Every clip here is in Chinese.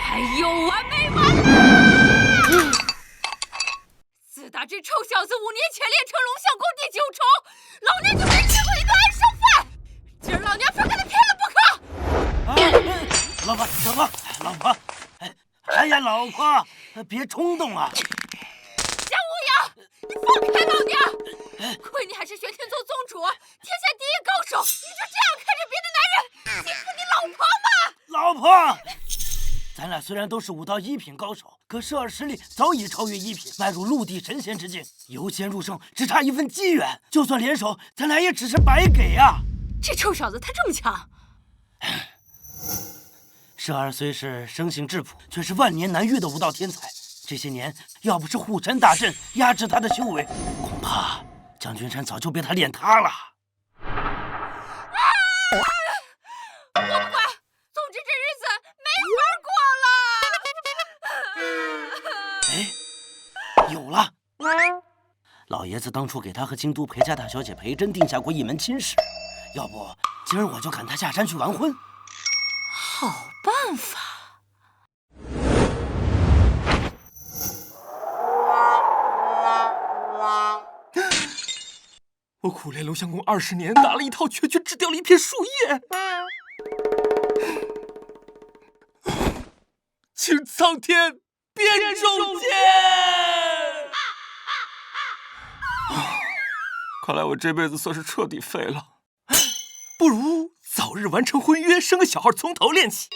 还有完没完了？四大这臭小子5年前练成龙象宫第9重，老娘就没吃过一顿安生饭，今儿老娘非跟他拼了不可！老婆，哎呀，老婆，别冲动啊！夏无阳，你放开老娘！亏你还是玄天宗宗主，天下第一高手，你就这样看着别的男人欺负你老婆吗？老婆，咱俩虽然都是武道1品高手，可涉尔实力早已超越1品，邁入陆地神仙之境，由仙入圣只差一份机缘，就算联手，咱俩也只是白给啊！这臭小子他这么强？涉尔虽是生性质朴，却是万年难遇的武道天才。这些年，要不是护神大阵压制他的修为，恐怕将军山早就被他练塌了。我不管，总之这日子没法过了。有了，老爷子当初给他和京都裴家大小姐裴珍定下过一门亲事，要不今儿我就赶他下山去完婚。好办法。我苦练龙象功20年，打了一套拳，却只掉了一片树叶。请苍天变中剑！看来我这辈子算是彻底废了，不如早日完成婚约，生个小孩，从头练起。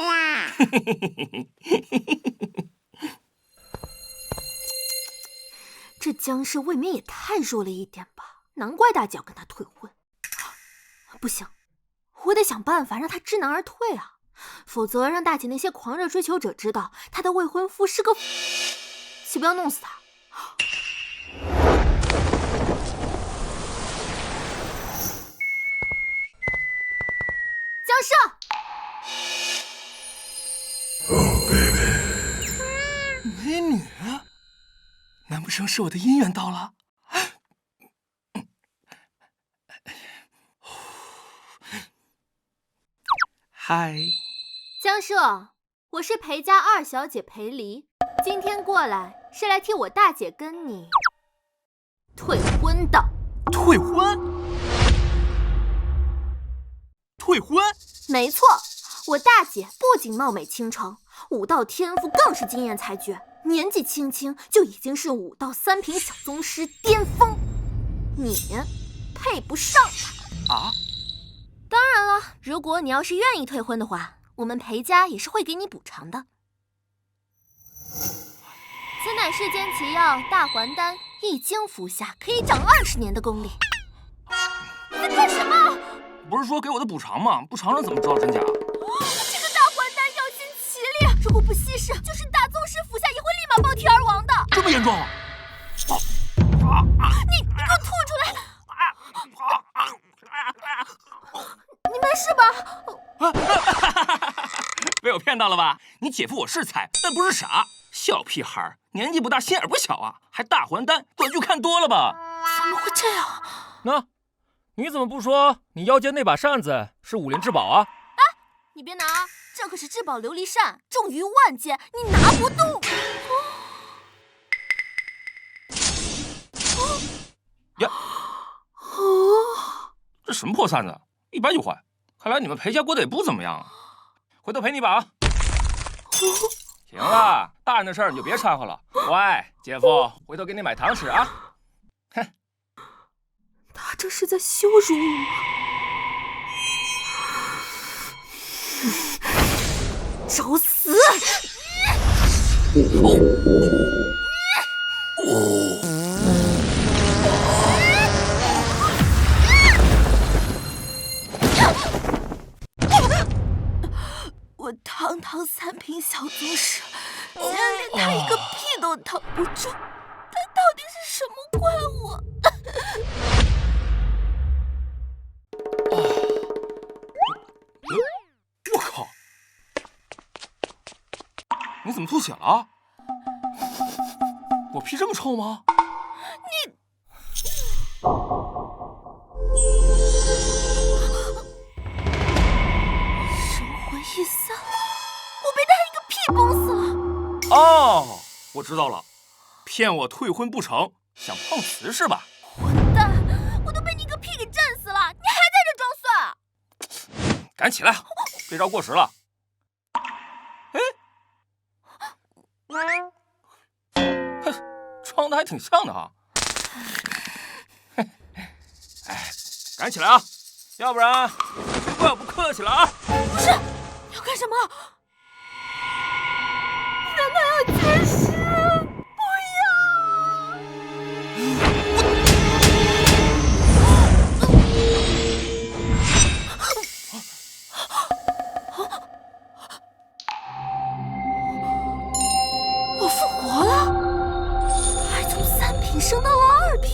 这江氏未免也太弱了一点吧？难怪大姐要跟他退婚。不行，我得想办法让他知难而退啊！否则让大姐那些狂热追求者知道她的未婚夫是个，岂不要弄死他？江氏，美女，难不成是我的姻缘到了？嗨，江舍，我是裴家2小姐裴离，今天过来是来替我大姐跟你退婚的。退婚？退婚？没错，我大姐不仅貌美倾城，武道天赋更是惊艳才绝，年紀輕輕就已經是武道3品小宗師巔峰，你配不上她啊！當然了，如果你要是願意退婚的話，我們裴家也是會給你補償的。此乃世間奇藥大還丹，一經服下可以長20年的功力。你在幹什麼？不是說給我的補償嗎？不償了怎麼知道真假？這個大還丹藥性奇烈，如果不稀釋，就是大宗師服下也會立馬爆體而亡的。這麼嚴重？你給我吐出來！你沒事吧？被我騙到了吧？你姐夫我是菜，但不是傻。小屁孩，年紀不大，心眼不小啊，還大還丹，短劇看多了吧？怎麼會這樣？那，你怎麼不說你腰間那把扇子是武林至寶啊？哎，你別拿，這可是至寶琉璃扇，重於萬劍，你拿不動。呀，這什麼破扇子？一掰就壞，看來你們裴家過得也不怎麼樣啊。回頭賠你一把啊。行了，大人的事兒你就別摻和了。喂，姐夫，回頭給你買糖吃啊。哼，他這是在羞辱我嗎？找死！我堂堂3品小宗師，竟然連他一個屁都擋不住，他到底是什麼怪物？我靠！你怎麼吐血了？我屁這麼臭嗎？我知道了，騙我退婚不成，想碰瓷是吧？混蛋！我都被你个屁给震死了，你还在这装蒜？赶起来，这招过时了。哎，装的还挺像的哈。哎，赶起来啊，要不然就怪我不客气了啊！不是，你要干什么？难道要绝食？不要！我复活了，还从3品升到了2品。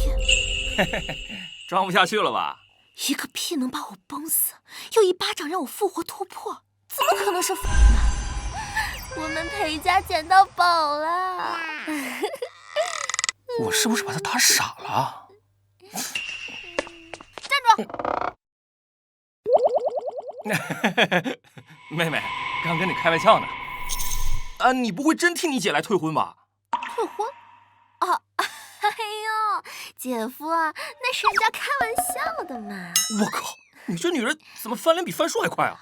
装不下去了吧？一个屁能把我崩死，又一巴掌让我复活突破，怎么可能是反呢？我们裴家捡到宝了！我是不是把他打傻了？站住！妹妹，刚跟你开玩笑呢。啊，你不会真替你姐来退婚吧？退婚？啊，哎呦，姐夫啊，那是人家开玩笑的嘛。我靠，你这女人怎么翻脸比翻书还快啊？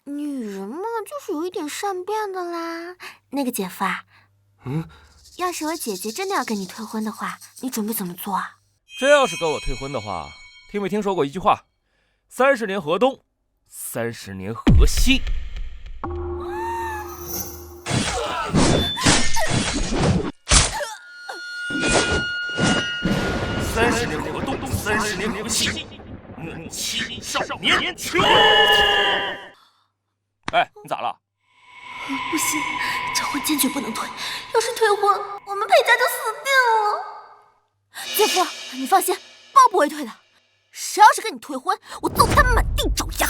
女人嘛，就是有一点善变的啦。那个姐夫啊，要是我姐姐真的要跟你退婚的话，你准备怎么做啊？真要是跟我退婚的话，听没听说过一句话？30年河东，30年河西。30年河东，30年河西，怒气少年穷。哎，你咋了？不行，这婚坚决不能退。要是退婚，我们裴家就死定了。姐夫，你放心，包不会退的。谁要是跟你退婚，我揍他满地找牙。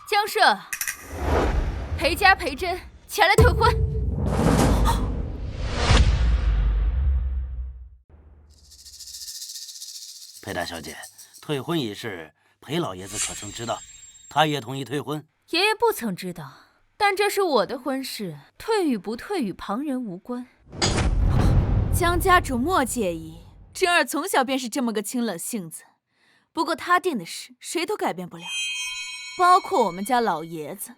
江社，裴家裴真前来退婚。裴大小姐，退婚一事，裴老爺子可曾知道？他也同意退婚？爺爺不曾知道，但這是我的婚事，退與不退與旁人無關。江家主莫介意，真兒從小便是這麼個清冷性子。不過他定的事，誰都改變不了，包括我們家老爺子。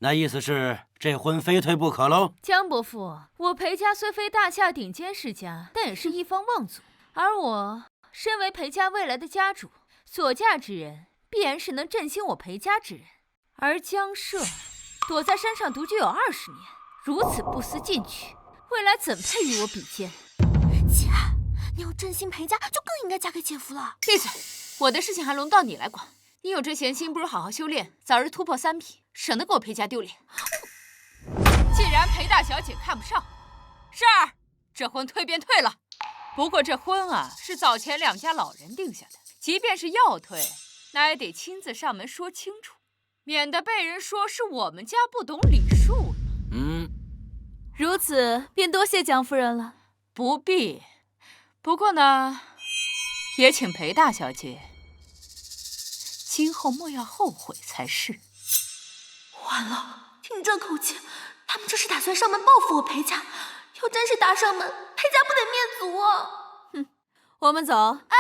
那意思是這婚非退不可嘍？江伯父，我裴家雖非大廈頂尖世家，但也是一方望族，而我身為裴家未來的家主，所嫁之人必然是能振興我裴家之人。而江社躲在山上獨居有20年，如此不思進取，未來怎配與我比肩？姐，你要振興裴家，就更應該嫁給姐夫了。閉嘴！我的事情還輪到你來管。你有這閒心，不如好好修煉，早日突破3品，省得給我裴家丟臉。既然裴大小姐看不上，是兒，這婚退便退了。不過這婚啊，是早前兩家老人定下的，即便是要退，那也得親自上門說清楚，免得被人說是我們家不懂禮數。如此，便多謝江夫人了。不必。不過呢，也請裴大小姐今後莫要後悔才是。完了，聽這口氣，他們這是打算上門報復我裴家。要真是打上門，裴家不得滅族啊！哼，我們走。哎，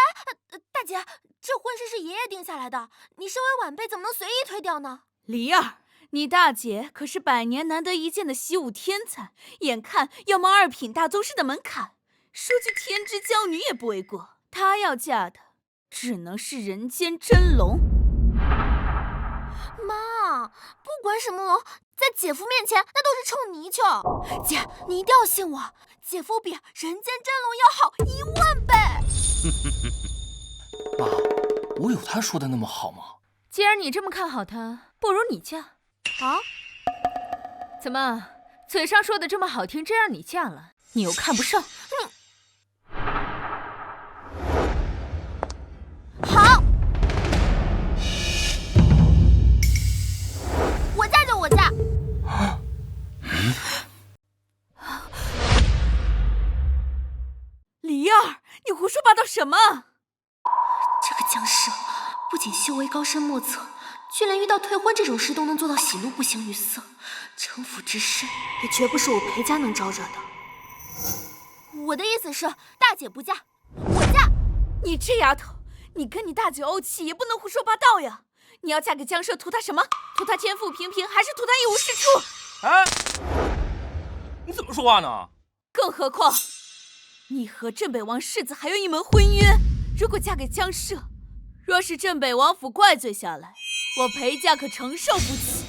大姐，這婚事是爺爺定下來的，你身為晚輩，怎麼能隨意推掉呢？梨兒，你大姐可是100年難得一見的習武天才，眼看要冒2品大宗師的門檻，說句天之驕女也不為過。她要嫁的，只能是人間真龍。媽，不管什麼龍，在姐夫面前那都是臭泥鰍。姐，你一定要信我，姐夫比人間真龍要好10000倍。媽，我有他說的那麼好嗎？既然你這麼看好他，不如你嫁。啊？怎麼，嘴上說的這麼好聽，真讓你嫁了，你又看不上？好，我嫁就我嫁。梨兒，你胡說八道什麼？這個江社不僅修為高深莫測，居然遇到退婚這種事都能做到喜怒不形於色，城府之深也絕不是我裴家能招惹的。我的意思是，大姐不嫁，我嫁。你这丫头，你跟你大姐怄气也不能胡说八道呀！你要嫁给江社，图他什么？图他天赋平平，还是图他一无是处？哎，你怎么说话呢？更何况，你和镇北王世子还有一门婚约。如果嫁给江社，若是镇北王府怪罪下来，我裴家可承受不起。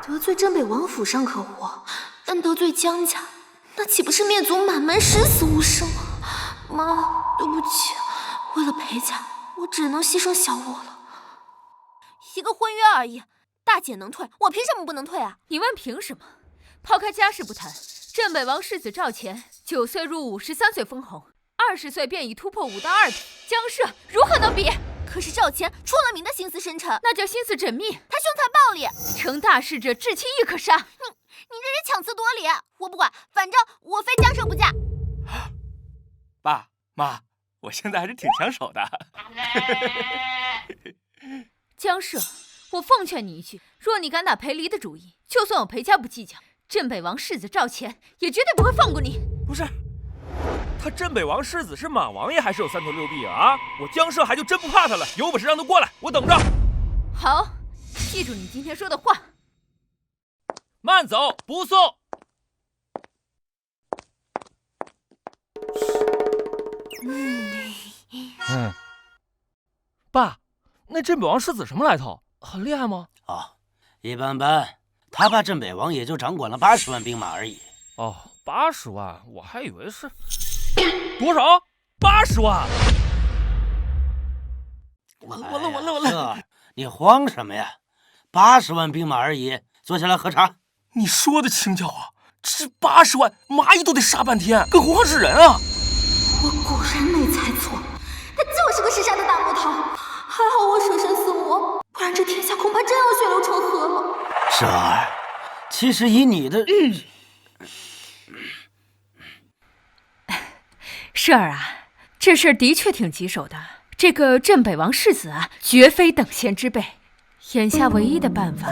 得罪镇北王府尚可活，但得罪江家，那岂不是灭族满门，十死无生？妈，对不起，为了裴家，我只能牺牲小我了。一个婚约而已，大姐能退，我凭什么不能退啊？你问凭什么？抛開家事不談，鎮北王世子趙乾9歲入伍，13歲封侯，20歲便已突破5到2品，江社如何能比？可是趙乾出了名的心思深沉，那叫心思縝密。他凶殘暴力，成大事者至親亦可殺。你這是強詞奪理！我不管，反正我非江社不嫁。爸媽，我現在還是挺搶手的。江社，我奉勸你一句，若你敢打裴離的主意，就算我裴家不計較，鎮北王世子趙乾也絕對不會放過你。不是，他鎮北王世子是馬王爺，還是有3頭6臂啊？我江社還就真不怕他了，有本事讓他過來，我等着。好，記住你今天說的話。慢走，不送。爸，那鎮北王世子什麼來頭？很厲害嗎？哦，一般般。他爸鎮北王也就掌管了80萬兵馬而已。哦，80萬，我還以為是多少？80萬！完了！你慌什麼呀？80萬兵馬而已，坐下來喝茶。你說的輕巧啊，這80萬螞蟻都得殺半天，更何況是人啊！我果然沒猜錯，他就是個識殺的大魔頭。還好我捨身飼母，不然這天下恐怕真要血流成河了。舍兒，其實以你的……舍兒啊，這事兒的確挺棘手的。這個鎮北王世子啊，絕非等閒之輩。眼下唯一的辦法，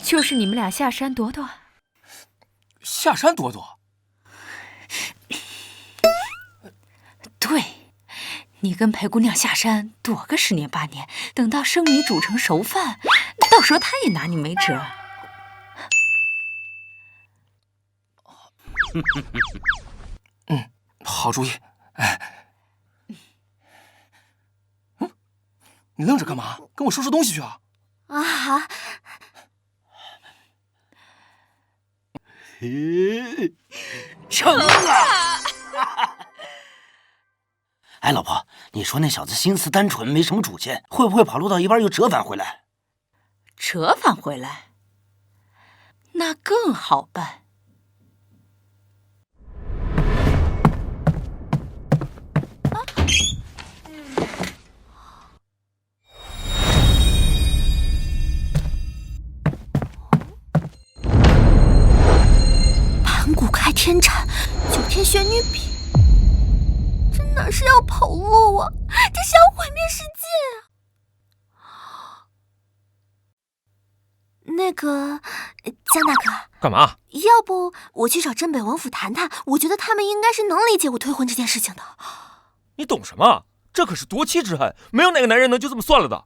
就是你們倆下山躲躲。下山躲躲？對，你跟裴姑娘下山躲個10年8年，等到生米煮成熟飯，到時候她也拿你沒轍。好主意。你愣着幹嘛？跟我收拾東西去啊！啊！成了！哎，老婆，你說那小子心思單純，沒什麼主見，會不會跑路到一半又折返回來？折返回來，那更好辦。盘古開天鏟，9天玄女筆，這哪是要跑路啊？這是要毀滅世界啊！那個江大哥，幹嘛？要不我去找鎮北王府談談？我覺得他們應該是能理解我退婚這件事情的。你懂什麼？這可是奪妻之恨，沒有哪個男人能就這麼算了的。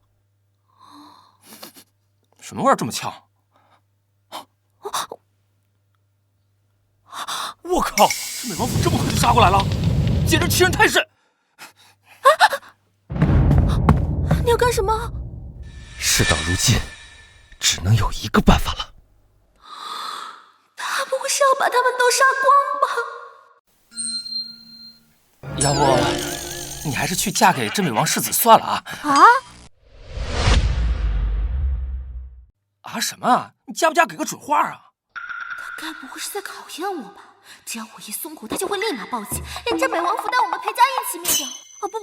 什麼味兒這麼嗆？我靠！鎮北王府這麼快就殺過來了，簡直欺人太甚！你要幹什麼？事到如今，只能有一個辦法了。他不會是要把他們都殺光吧？要不，你還是去嫁給鎮北王世子算了啊！啊什麼啊？你嫁不嫁給個準話啊？他該不會是在考驗我吧？只要我一鬆口，他就會立馬報警，連鎮北王府帶我們裴家一起滅掉。哦不！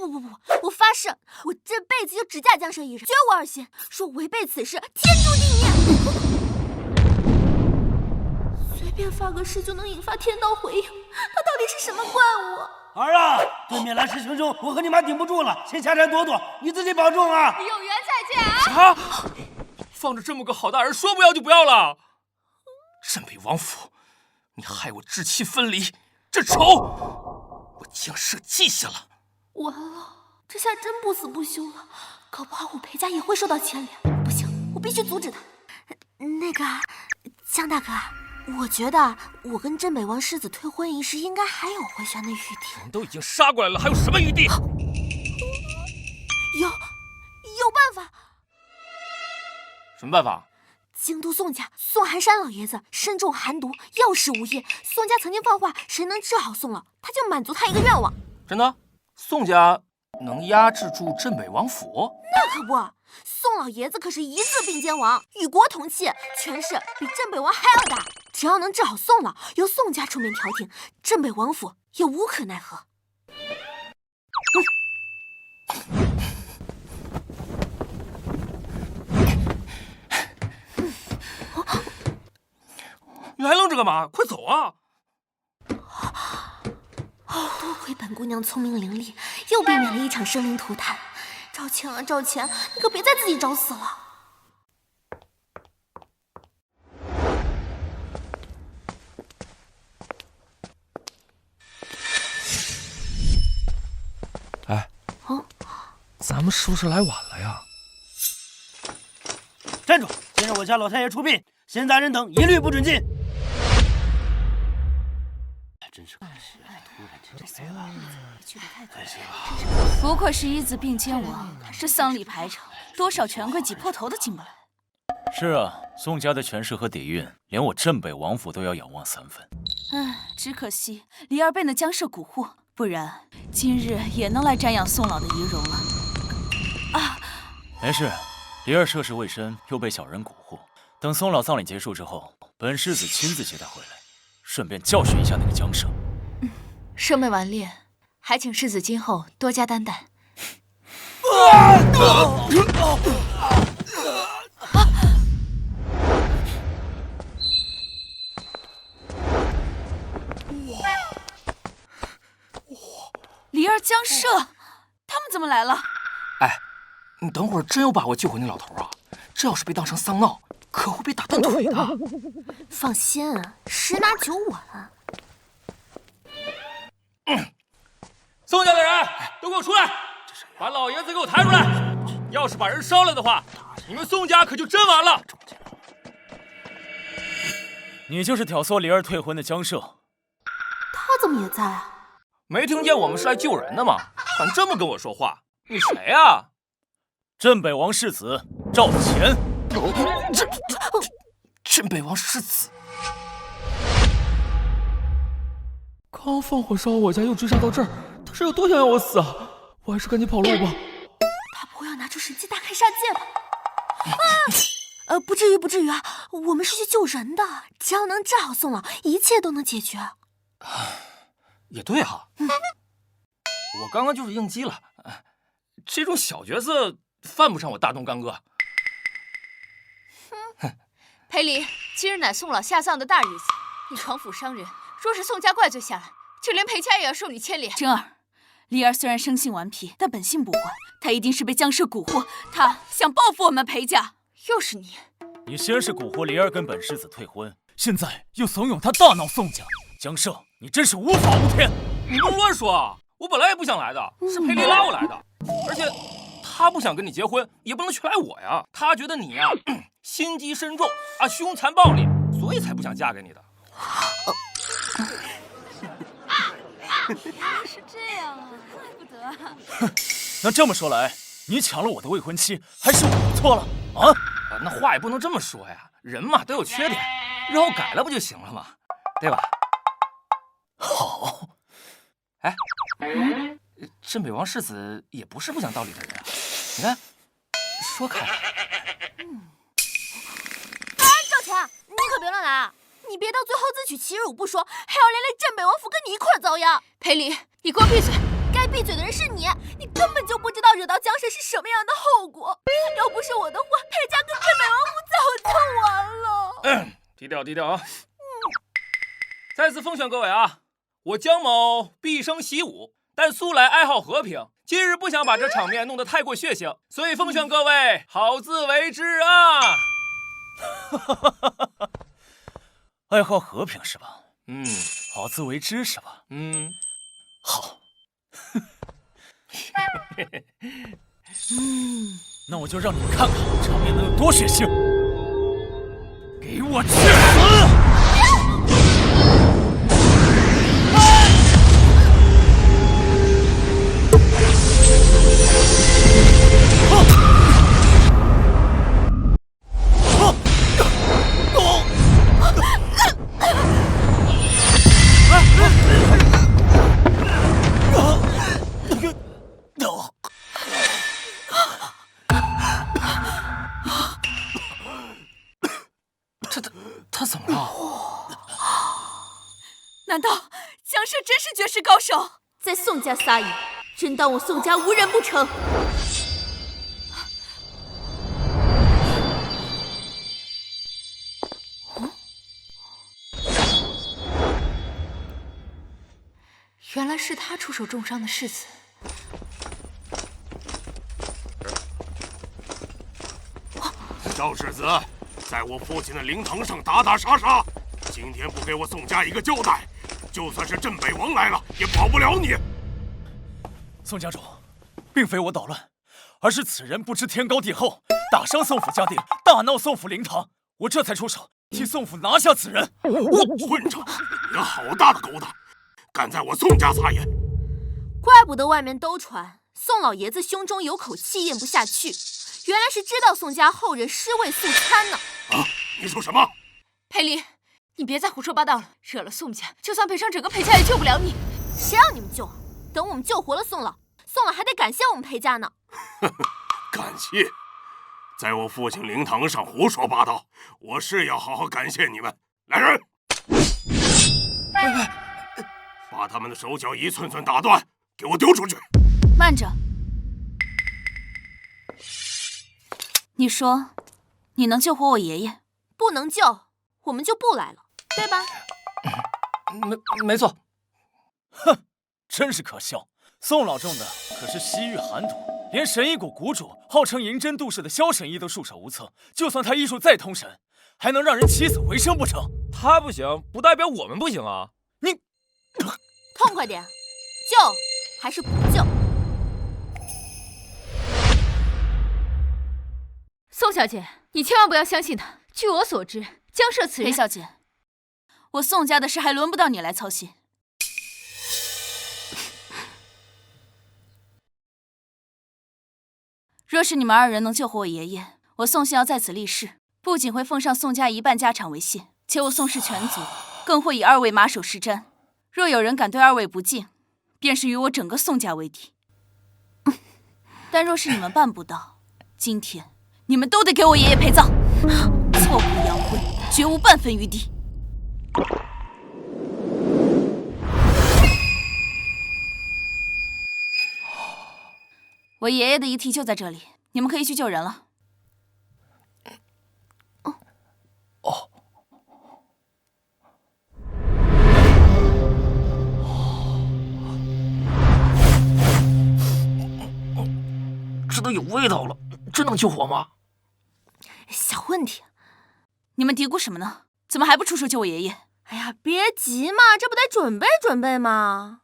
我發誓，我這輩子就只嫁江社一人，絕無二心。若違背此事，天誅地滅。隨便發個誓就能引發天道回應，他到底是什麼怪物？兒啊，對面來勢洶洶，我和你媽頂不住了，先下山躲躲，你自己保重啊！有緣再見啊！啥？放着這麼個好大人，說不要就不要了？鎮北王府，你害我至親分離，這仇我江社记下了。完了，这下真不死不休了，搞不好我裴家也会受到牵连。不行，我必须阻止他。那个江大哥，我觉得我跟镇北王世子退婚一事应该还有回旋的余地。人都已经杀过来了，还有什麼餘地？有辦法。什麼辦法？京都宋家宋寒山老爺子身中寒毒，藥石無益。宋家曾經放話，誰能治好宋老，他就滿足他一個願望。真的？宋家能壓制住鎮北王府？那可不，宋老爺子可是一字並肩王，與國同氣，權勢比鎮北王還要大。只要能治好宋老，由宋家出面調停，鎮北王府也無可奈何。你還愣着幹嘛？快走啊！多虧本姑娘聰明伶俐，又避免了一場生靈塗炭。趙倩啊，趙倩，你可別再自己找死了。哎，咱們是不是來晚了呀？站住！先讓我家老太爺出殯，閒雜人等一律不准進。真是可惜啊！突然間就來了，可惜了。不愧是一字並肩王，這喪禮排場，多少權貴擠破頭都進不來。是啊，宋家的權勢和底蘊，連我鎮北王府都要仰望3分。唉，只可惜離兒被那江社蠱惑，不然今日也能來瞻仰宋老的遺容了。啊，沒事，離兒涉世未深，又被小人蠱惑。等宋老葬禮結束之後，本世子親自接他回來，順便教訓一下那個江社。聖妹頑劣，還請世子今後多加擔待。離兒江社，他們怎麼來了？哎，你等會兒真有把握救回那老頭啊？這要是被當成喪鬧，可會被打斷腿的。放心，10拿9穩。宋家的人都給我出來，把老爺子給我抬出來！要是把人燒了的話，你們宋家可就真完了。你就是挑唆離兒退婚的江社？他怎麼也在啊？沒聽見我們是來救人的嗎？敢這麼跟我說話？你誰呀？鎮北王世子趙錢。鎮北王世子。剛放火燒我家，又追殺到這兒，他是有多想要我死啊？我還是趕緊跑路吧。他不會要拿出神機大開殺戒吧？不至於啊！我們是去救人的，只要能治好宋老，一切都能解決。也對哈。我剛剛就是應激了，這種小角色犯不上我大動干戈。裴離，今日乃宋老下葬的大日子，你闖府傷人，若是宋家怪罪下來，就連裴家也要受你牽連。真兒，離兒雖然生性頑皮，但本性不壞，他一定是被江社蠱惑，他想報復我們裴家。又是你！你先是蠱惑離兒跟本世子退婚，現在又慫恿他大鬧宋家，江社，你真是無法無天！你不亂說啊！我本來也不想來的，是裴離拉我來的，而且他不想跟你結婚，也不能全賴我呀。他覺得你呀，心機深重啊，兇殘暴力，所以才不想嫁給你的。是這樣啊，怪不得。哼，那這麼說來，你搶了我的未婚妻，還是我錯了啊？那話也不能這麼說呀，人嘛都有缺點，日後改了不就行了嗎？對吧？好。哎，鎮北王世子也不是不講道理的人啊，你看，說開了。趙錢，你可別亂來啊！你別到最後自取其辱不說，還要連累鎮北王府跟你一塊遭殃。裴離，你給我閉嘴！該閉嘴的人是你，你根本就不知道惹到江社是什麼樣的後果。要不是我的話，裴家跟鎮北王府早就完了。低調低調啊！再次奉勸各位啊，我江某畢生習武，但素來愛好和平，今日不想把這場面弄得太過血腥，所以奉勸各位好自為之啊！愛好和平是吧？好自为之是吧？好。那我就让你们看看场面能有多血腥！给我去死！他怎么了？难道江社真是绝世高手？在宋家撒野，真当我宋家无人不成？原来是他出手重伤的世子。赵世子，在我父親的靈堂上打打殺殺，今天不給我宋家一個交代，就算是鎮北王來了，也保不了你。宋家主，並非我搗亂，而是此人不知天高地厚，打傷宋府家丁，大鬧宋府靈堂，我這才出手替宋府拿下此人。混賬！你好大的狗膽，敢在我宋家撒野！怪不得外面都傳宋老爺子胸中有口氣咽不下去，原來是知道宋家後人尸位素餐呢。啊！你說什麼？裴離，你別再胡說八道了，惹了宋家，就算賠上整個裴家也救不了你。誰讓你們救啊？等我們救活了宋老，宋老還得感謝我們裴家呢。感謝？在我父親靈堂上胡說八道，我是要好好感謝你們。來人！把他們的手腳一寸寸打斷，給我丟出去！慢着，你說你能救活我爺爺？不能救，我們就不來了，對吧？沒錯。哼，真是可笑！宋老種的可是西域寒毒，連神醫谷谷主號稱銀針度世的蕭神醫都束手無策。就算他醫術再通神，還能讓人起死回生不成？他不行，不代表我們不行啊！你痛快點，救還是不救？宋小姐，你千萬不要相信他。據我所知，江社此人……裴小姐，我宋家的事還輪不到你來操心。若是你們二人能救活我爺爺，我宋姓要在此立誓，不僅會奉上宋家一半家產為謝，且我宋氏全族更會以二位馬首是瞻。若有人敢對二位不敬，便是與我整個宋家為敵。但若是你們辦不到，今天你們都得給我爺爺陪葬，挫骨揚灰，絕無半分餘地。我爺爺的遺體就在這裡，你們可以去救人了。这都有味道了，真能救活嗎？小問題，你們嘀咕什麼呢？怎麼還不出手救我爺爺？哎呀，別急嘛，這不得準備準備嗎？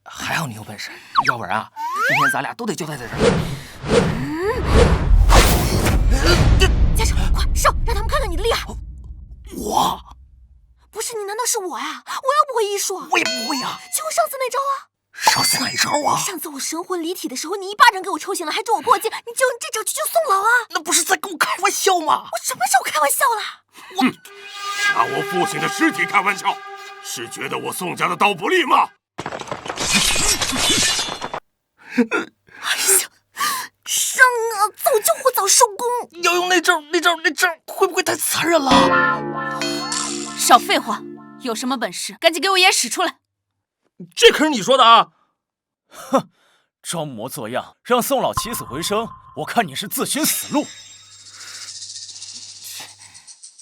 還好你有本事，要不然啊，今天咱倆都得交代在這兒。家長，快上，讓他們看看你的厲害。我不是你，難道是我呀？我又不會醫術，我也不會呀。就上次那招啊。上次哪招啊？上次我神魂離體的時候，你一巴掌給我抽醒了，還助我破戒，你就用這招去救宋老啊？那不是在跟我開玩笑嗎？我什麼時候開玩笑了？拿我父親的屍體開玩笑，是覺得我宋家的刀不利嗎？哎呀，上啊！早救活早收工。要用那招會不會太殘忍了？少廢話，有什麼本事趕緊給我爺爺使出來！這可是你說的啊！哼，裝模作樣讓宋老起死回生，我看你是自尋死路。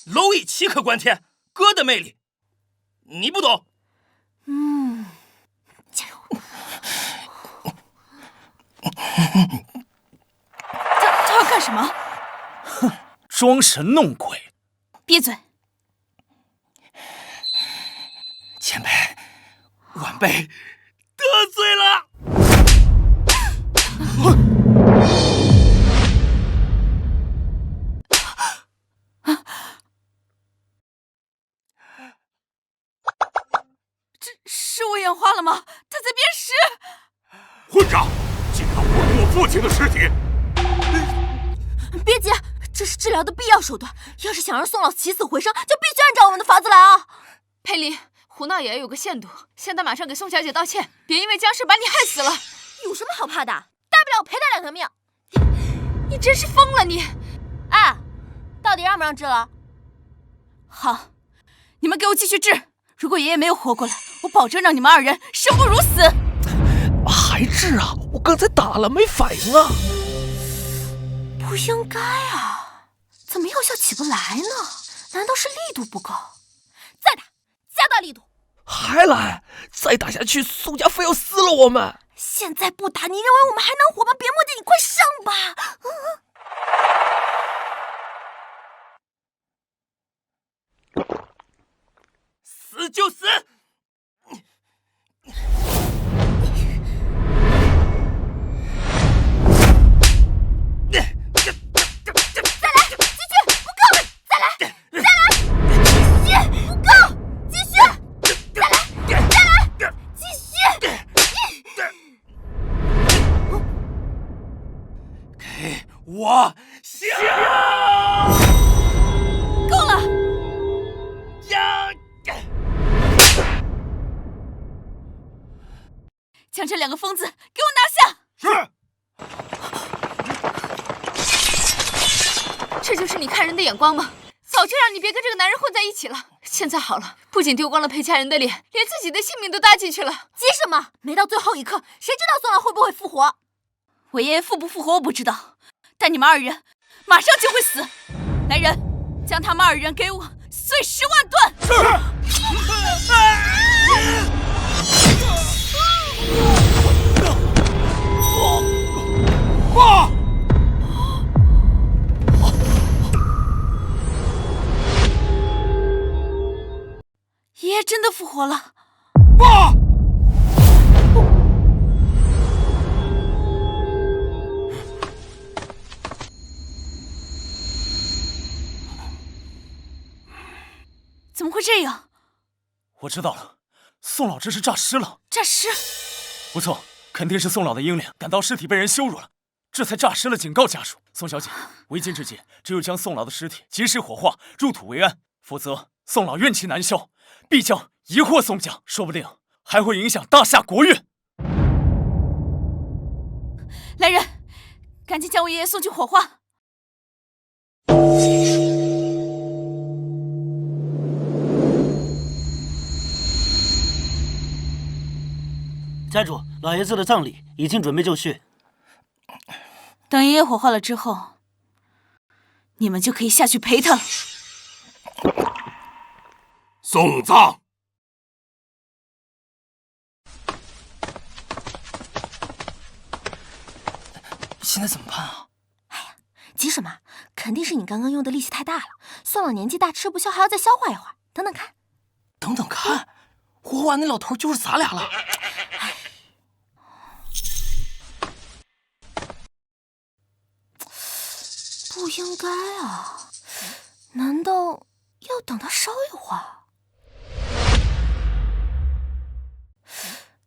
螻蟻豈可觀天，哥的魅力你不懂。加油！他要幹什麼？哼，裝神弄鬼。閉嘴！被得罪了。是我眼花了吗？他在变尸！混账！竟敢侮辱我父亲的尸体！别急，这是治疗的必要手段。要是想让宋老起死回生，就必须按照我们的法子来啊！佩妮，胡闹也要有个限度。现在马上给宋小姐道歉，别因为僵尸把你害死了。有什么好怕的？大不了我赔他2条命。你真是疯了你！哎，到底让不让治了？好，你们给我继续治。如果爷爷没有活过来，我保证让你们2人生不如死。还治啊？我刚才打了没反应啊！不应该啊，怎么药效起不来呢？难道是力度不够？再打，加大力度！还来？再打下去，宋家非要撕了我们！现在不打，你认为我们还能活吗？别磨叽，你快上吧！死就死！我下！够了！将这2个疯子给我拿下！是。这就是你看人的眼光吗？早就让你别跟这个男人混在一起了。现在好了，不仅丢光了裴家人的脸，连自己的性命都搭进去了。急什么？没到最后一刻，谁知道宋老会不会复活？我爷爷复不复活我不知道，但你们2人马上就会死。来人，将他们2人给我碎10万段！是。爸！爷爷真的复活了！爸！怎么会这样？我知道了，宋老这是诈尸了。诈尸？不错，肯定是宋老的英灵感到尸体被人羞辱了，这才诈尸了，警告家属。宋小姐，为今之计，只有将宋老的尸体及时火化，入土为安，否則宋老怨气難消，必將遺禍宋家，說不定還會影響大夏國運。來人，趕緊將我爺爺送去火化。家主，老爺子的葬禮已經準備就緒。等爺爺火化了之後，你們就可以下去陪他了。送葬。現在怎麼辦啊？哎呀，急什麼？肯定是你剛剛用的力氣太大了。宋老年紀大，吃不消，還要再消化一會兒。等等看。等等看，火化那老頭就是咱倆了。不應該啊，難道要等他燒一會兒？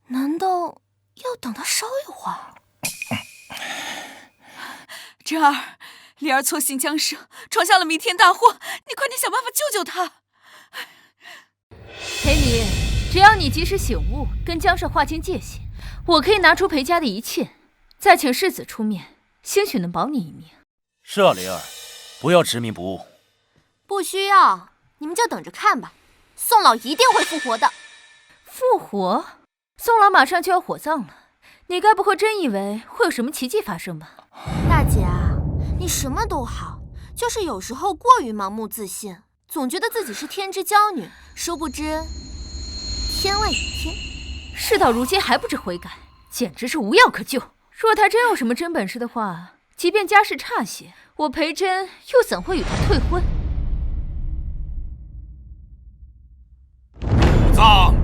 難道要等他燒一會兒？侄兒，麗兒錯信江蛇，闖下了彌天大禍，你快點想辦法救救他。裴妮，只要你及時醒悟，跟江社劃清界限，我可以拿出裴家的一切，再請世子出面，興許能保你一命。是啊，靈兒，不要執迷不悟。不需要，你們就等着看吧。宋老一定會復活的。復活？宋老馬上就要火葬了，你該不會真以為會有什麼奇蹟發生吧？大姐啊，你什麼都好，就是有時候過於盲目自信，總覺得自己是天之驕女，殊不知天外有天。事到如今還不知悔改，簡直是無藥可救。若他真有什麼真本事的話，即便家世差些，我裴真又怎會與他退婚？葬。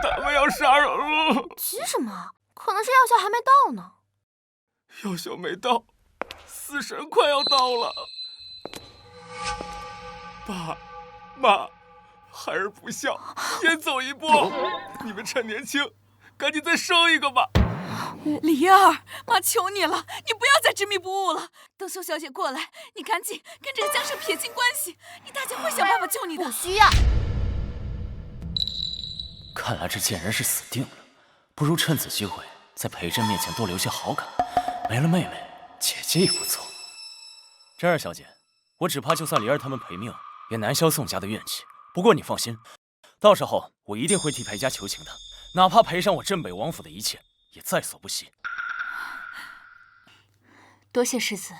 他們要殺了我！急什麼？可能是藥效還沒到呢。藥效沒到，死神快要到了。爸媽，孩兒不孝，先走一步。你们趁年輕，趕緊再生一個吧。李兒，媽求你了，你不要再執迷不悟了。等宋小姐過來，你趕緊跟這個僵屍撇清關係，你大姐會想辦法救你的。不需要。看來這賤人是死定了，不如趁此機會在裴震面前多留些好感。沒了妹妹，姐姐也不錯。真兒小姐，我只怕就算梨兒他們賠命，也難消宋家的怨氣。不過你放心，到時候我一定會替裴家求情的，哪怕賠上我鎮北王府的一切，也在所不惜。多謝世子。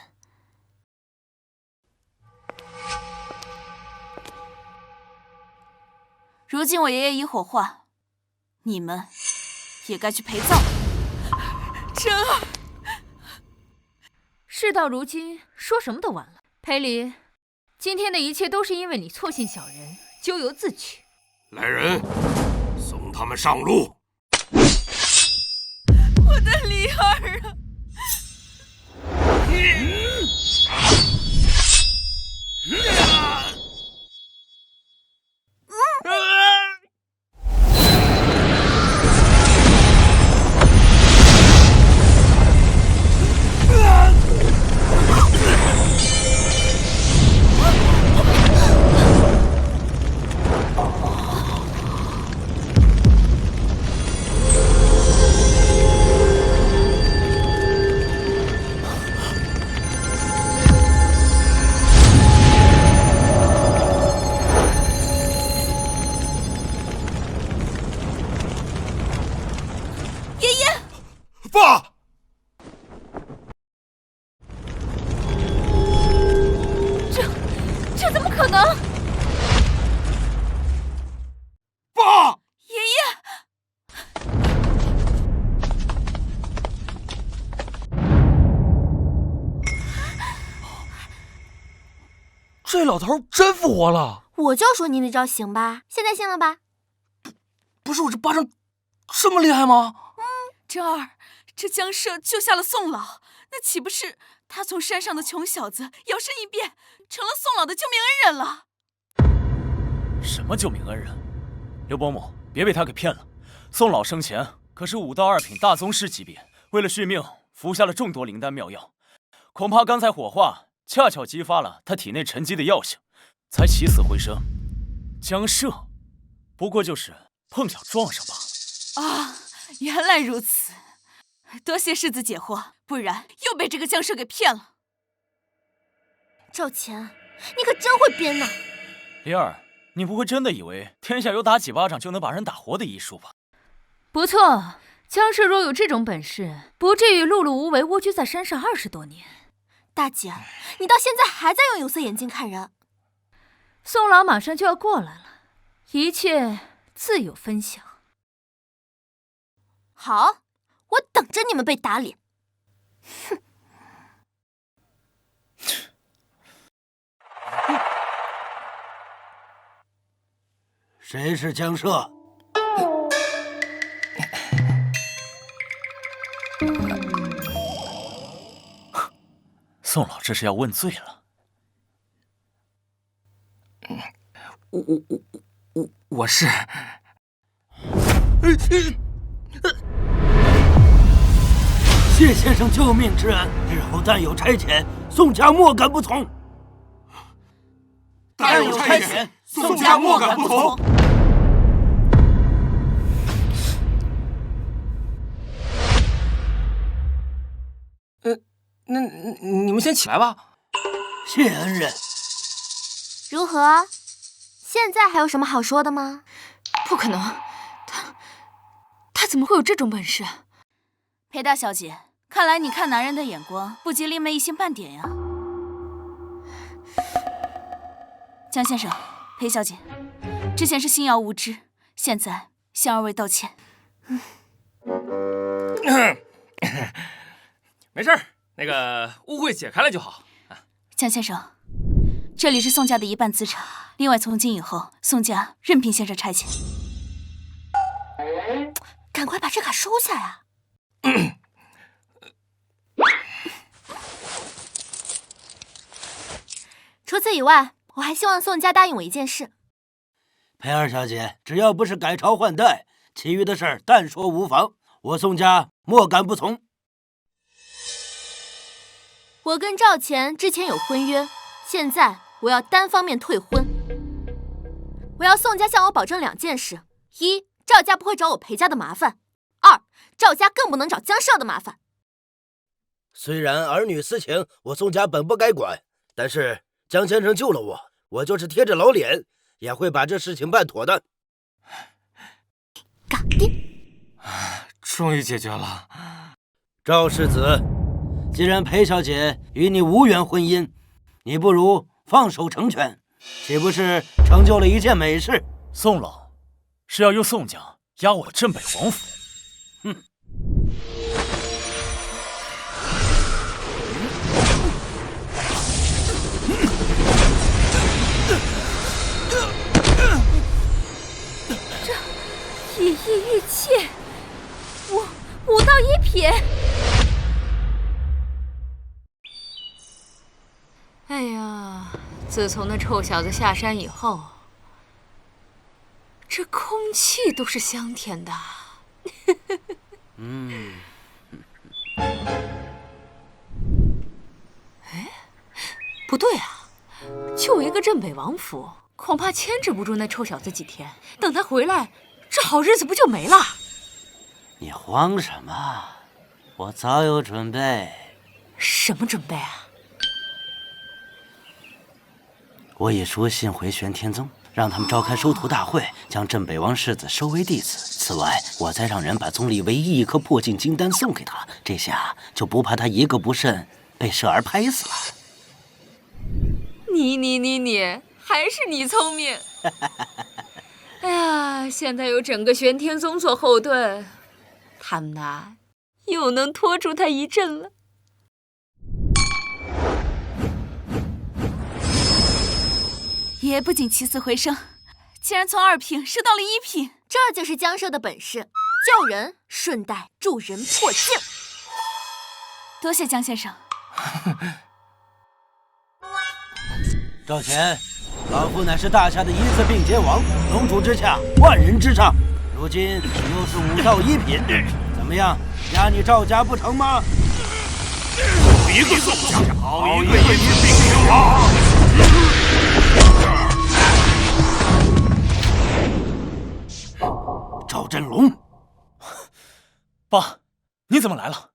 如今我爺爺已火化，你们也該去陪葬了。真兒，事到如今，說什麼都晚了。裴离，今天的一切都是因為你錯信小人，咎由自取。来人，送他們上路。我的梨兒啊！爸！這怎麼可能？爸！爺爺，這老頭真復活了！我就說你那招行吧，現在信了吧？不是我這巴掌這麼厲害嗎？真兒，這僵屍救下了宋老，那豈不是他從山上的窮小子搖身一變，成了宋老的救命恩人了？什麼救命恩人？刘伯母，別被他給騙了。宋老生前可是武道2品大宗師級別，為了續命，服下了眾多靈丹妙藥。恐怕剛才火化恰巧激發了他體內沉積的藥性，才起死回生。僵屍，不過就是碰巧撞上吧。啊，原來如此，多謝世子解惑，不然又被這個僵屍給騙了。趙錢，你可真會編呢！梨兒，你不會真的以為天下有打幾巴掌就能把人打活的醫術吧？不錯，僵屍若有這種本事，不至於碌碌無為蝸居在山上20多年。大姐，你到現在還在用有色眼鏡看人。宋老馬上就要過來了，一切自有分曉。好，我等着你們被打臉。哼！誰是僵屍？宋老这是要問罪了。我是。謝先生救命之恩，日後但有差遣，宋家莫敢不從。但有差遣，宋家莫敢不從。那你们先起来吧。謝恩人。如何？現在還有什麼好說的嗎？不可能，他怎麼會有這種本事？裴大小姐，看來你看男人的眼光不及靈媒一星半點呀。江先生，裴小姐，之前是星瑤無知，現在向二位道歉。沒事兒，那個誤會解開了就好。江先生，這裡是宋家的一半資產，另外從今以後，宋家任憑先生差遣。赶快把这卡收下呀！除此以外，我还希望宋家答应我一件事。裴二小姐，只要不是改朝换代，其余的事儿但说无妨，我宋家莫敢不从。我跟赵钱之前有婚约，现在我要单方面退婚。我要宋家向我保证2件事：一，赵家不会找我裴家的麻烦；二，赵家更不能找江少的麻烦。虽然儿女私情我宋家本不该管，但是江先生救了我，我就是贴着老脸也会把这事情办妥的。搞定！终于解决了。赵世子，既然裴小姐与你无缘婚姻，你不如放手成全，岂不是成就了一件美事？宋老是要用宋家压我镇北王府？哼！这以逸御妾，5道1品。哎呀，自从那臭小子下山以后，这空气都是香甜的。哎，不对啊，就一个镇北王府，恐怕牵制不住那臭小子几天。等他回来，这好日子不就没了？你慌什么？我早有准备。什么准备啊？我已书信回玄天宗，让他们召開收徒大會，將鎮北王世子收為弟子。此外，我再讓人把宗裡唯一一顆破鏡金丹送給他，這下就不怕他一個不慎被蛇兒拍死了。你，還是你聰明。哎呀，現在有整個玄天宗做後盾，他們吶，又能拖住他一陣了。爺爺不僅起死回生，竟然從2品升到了1品，這就是江少的本事，救人順帶助人破境。多謝江先生。趙錢，老夫乃是大夏的一字並肩王，龍主之下，萬人之上，如今又是5道1品，怎麼樣，壓你趙家不成嗎？好一個宋家，好一個一字並肩王！趙振龍，爸，你怎麼來了？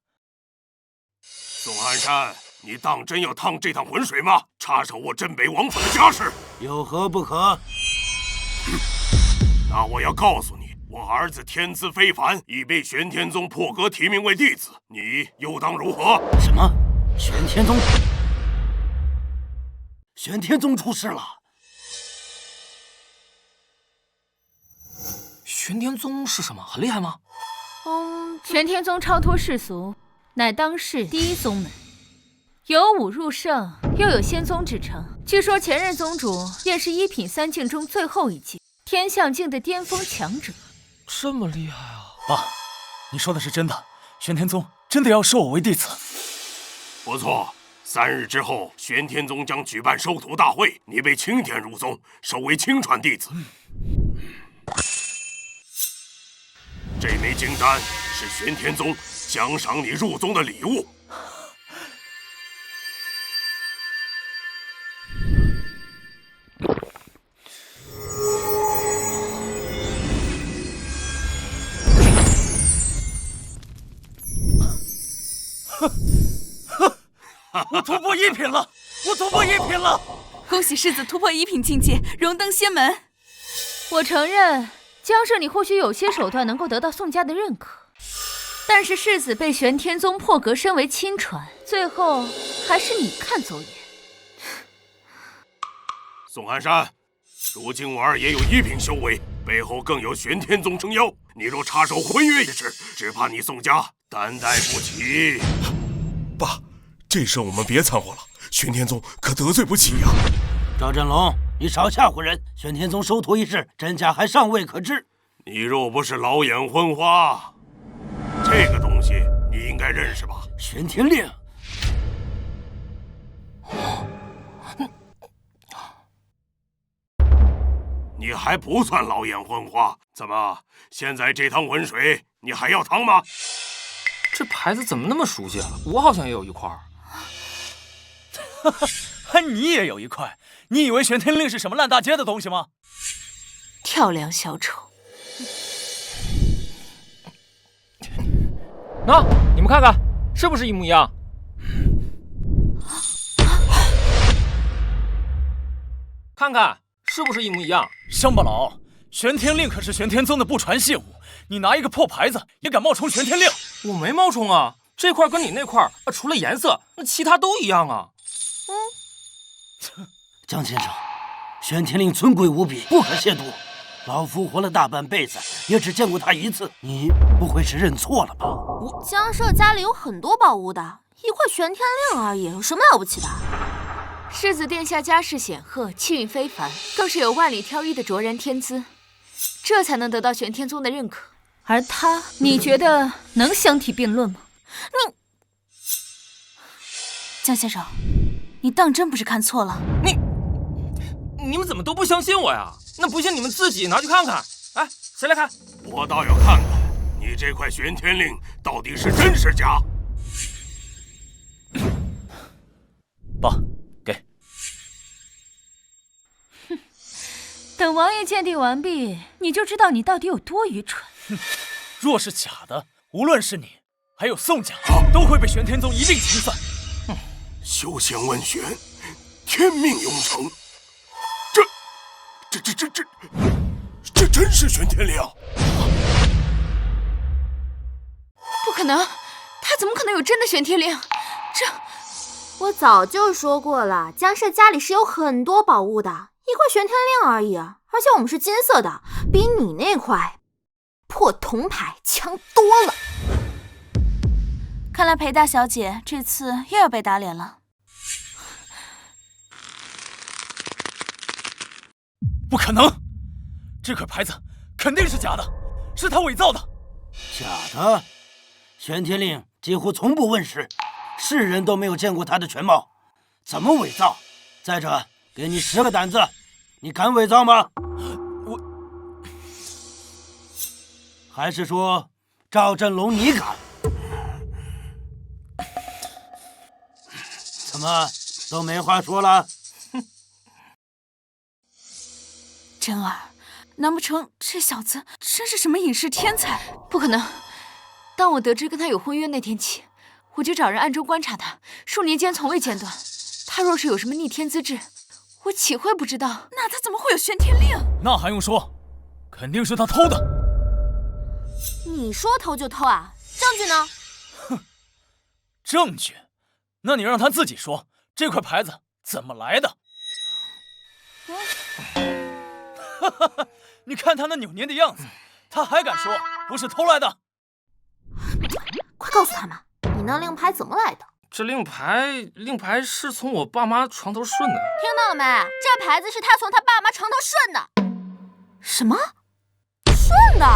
宋寒山，你當真要趟這趟渾水嗎？插手我鎮北王府的家事，有何不可？那我要告訴你，我兒子天資非凡，已被玄天宗破格提名為弟子，你又當如何？什麼？玄天宗？玄天宗出事了？玄天宗是什麼？很厲害嗎？玄天宗超脫世俗，乃當世第一宗門，有武入聖，又有仙宗之稱。據說前任宗主便是1品3境中最後一境，天象境的巔峰強者。這麼厲害啊！爸，你說的是真的？玄天宗真的要收我為弟子？不錯，3日之後，玄天宗將舉辦收徒大會，你被欽點入宗，收為親傳弟子。這枚金丹是玄天宗獎賞你入宗的禮物。我突破1品了！我突破1品了！恭喜世子突破1品境界，榮登仙門。我承認，江少你或許有些手段能夠得到宋家的認可，但是世子被玄天宗破格升為親傳，最後還是你看走眼。宋寒山，如今我二爺有1品修為，背後更有玄天宗撐腰，你若插手婚約一事，只怕你宋家擔待不起。爸，這事我們別摻和了，玄天宗可得罪不起呀。趙振龍，你少嚇唬人！玄天宗收徒一事，真假還尚未可知。你若不是老眼昏花，这个东西你应该认识吧？玄天令。你还不算老眼昏花，怎么现在这汤浑水你还要汤吗？这牌子怎么那么熟悉啊？我好像也有一块。哈哈，你也有一塊？你以為玄天令是什麼爛大街的東西嗎？跳梁小丑。那你們看看，是不是一模一樣？看看是不是一模一樣？鄉巴佬，玄天令可是玄天宗的不傳器物，你拿一個破牌子也敢冒充玄天令？我沒冒充啊，這塊跟你那塊除了顏色，那其他都一樣啊。江先生，玄天令尊貴無比，不可褻瀆。老夫活了大半輩子，也只見過他一次。你不會是認錯了吧？江社家裡有很多寶物的，一塊玄天令而已，有什麼了不起的？世子殿下家世顯赫，氣運非凡，更是有萬里挑一的卓然天資，這才能得到玄天宗的認可。而他，你覺得能相提並論嗎？江先生，你當真不是看錯了？你們怎麼都不相信我呀？那不信你們自己拿去看看。哎，誰來看？我倒要看看你這塊玄天令到底是真是假。爸，給。等王爺鑑定完畢，你就知道你到底有多愚蠢。若是假的，無論是你，還有宋家，都會被玄天宗一併清算。修仙問玄，天命永成。這真是玄天令？不可能，他怎麼可能有真的玄天令？我早就說過了，江社家裡是有很多寶物的，一塊玄天令而已，而且我們是金色的，比你那塊破銅牌強多了。看來裴大小姐這次又要被打臉了。不可能，這塊牌子肯定是假的，是他偽造的。假的？玄天令幾乎從不問世，世人都沒有見過他的全貌，怎麼偽造？再者，給你10個膽子，你敢偽造嗎？我，還是說趙振龍你敢？怎麼都沒話說了？真兒，難不成這小子真是什麼隱世天才？不可能！當我得知跟他有婚約那天起，我就找人暗中觀察他，數年間從未間斷。他若是有什麼逆天資質，我豈會不知道？那他怎麼會有玄天令？那還用說，肯定是他偷的。你說偷就偷啊？證據呢？哼，證據？那你讓他自己說，這塊牌子怎麼來的？哈哈哈！你看他那扭捏的樣子，他還敢說不是偷來的？快告訴他們，你那令牌怎麼來的？這令牌是從我爸媽床頭順的。聽到了沒？這牌子是他從他爸媽床頭順的。什麼？順的？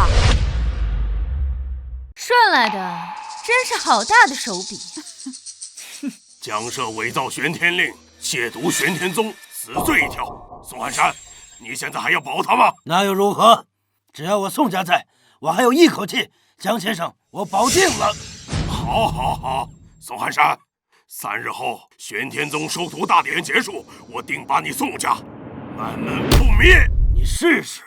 順來的，真是好大的手筆。江社偽造玄天令，褻瀆玄天宗，死罪一條。宋漢山，你現在還要保他嗎？那又如何？只要我宋家在，我還有一口氣。江先生，我保定了。好，宋漢山，3日後玄天宗收徒大典結束，我定把你宋家滿門覆滅。你試試。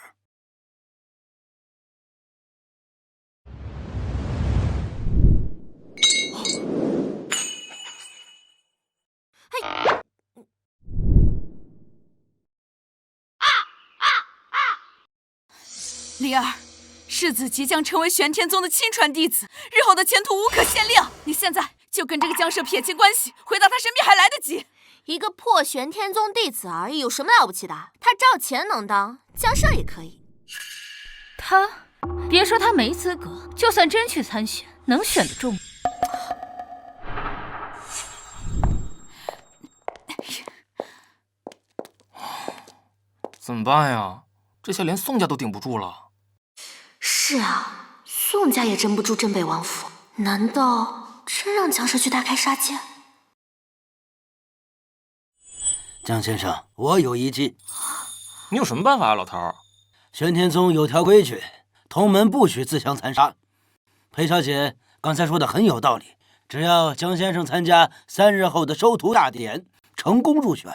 李兒，世子即將成為玄天宗的親傳弟子，日後的前途無可限量。你現在就跟這個江社撇清關係，回到他身邊還來得及。一個破玄天宗弟子而已，有什麼了不起的？他趙錢能當，江社也可以。他，別說他沒資格，就算真去參選，能選得中？怎麼辦呀？這下連宋家都頂不住了。是啊，宋家也鎮不住镇北王府，难道真让江社去大開殺戒？江先生，我有一计。你有什么办法啊，老头？玄天宗有条规矩，同门不许自相残杀。裴小姐刚才说的很有道理，只要江先生参加3日後的收徒大典，成功入選，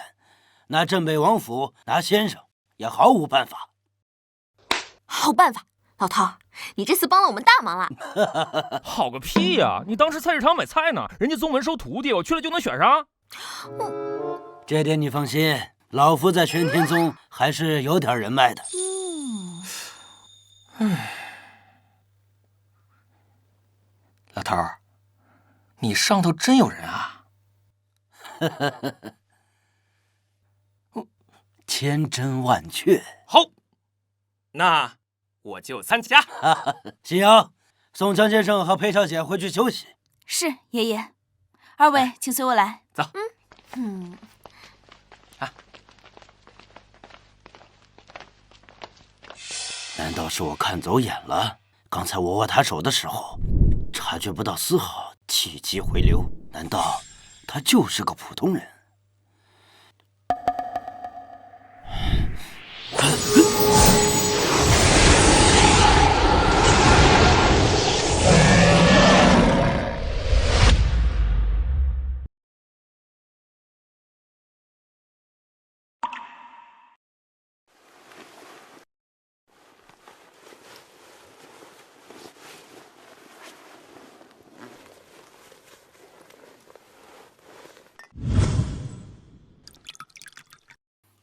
那镇北王府拿先生也毫無辦法。好辦法，老头，你这次幫了我們大忙了。好個屁呀！你當時菜市場買菜呢，人家宗門收徒弟，我去了就能選上？這點你放心，老夫在玄天宗還是有點人脈的。老頭，你上頭真有人啊！千真萬確。好，那我就參加。夕陽，送江先生和裴小姐回去休息。是，爺爺。二位，請隨我來。走。難道是我看走眼了？剛才我握他手的時候，察覺不到絲毫氣機回流。難道他就是個普通人？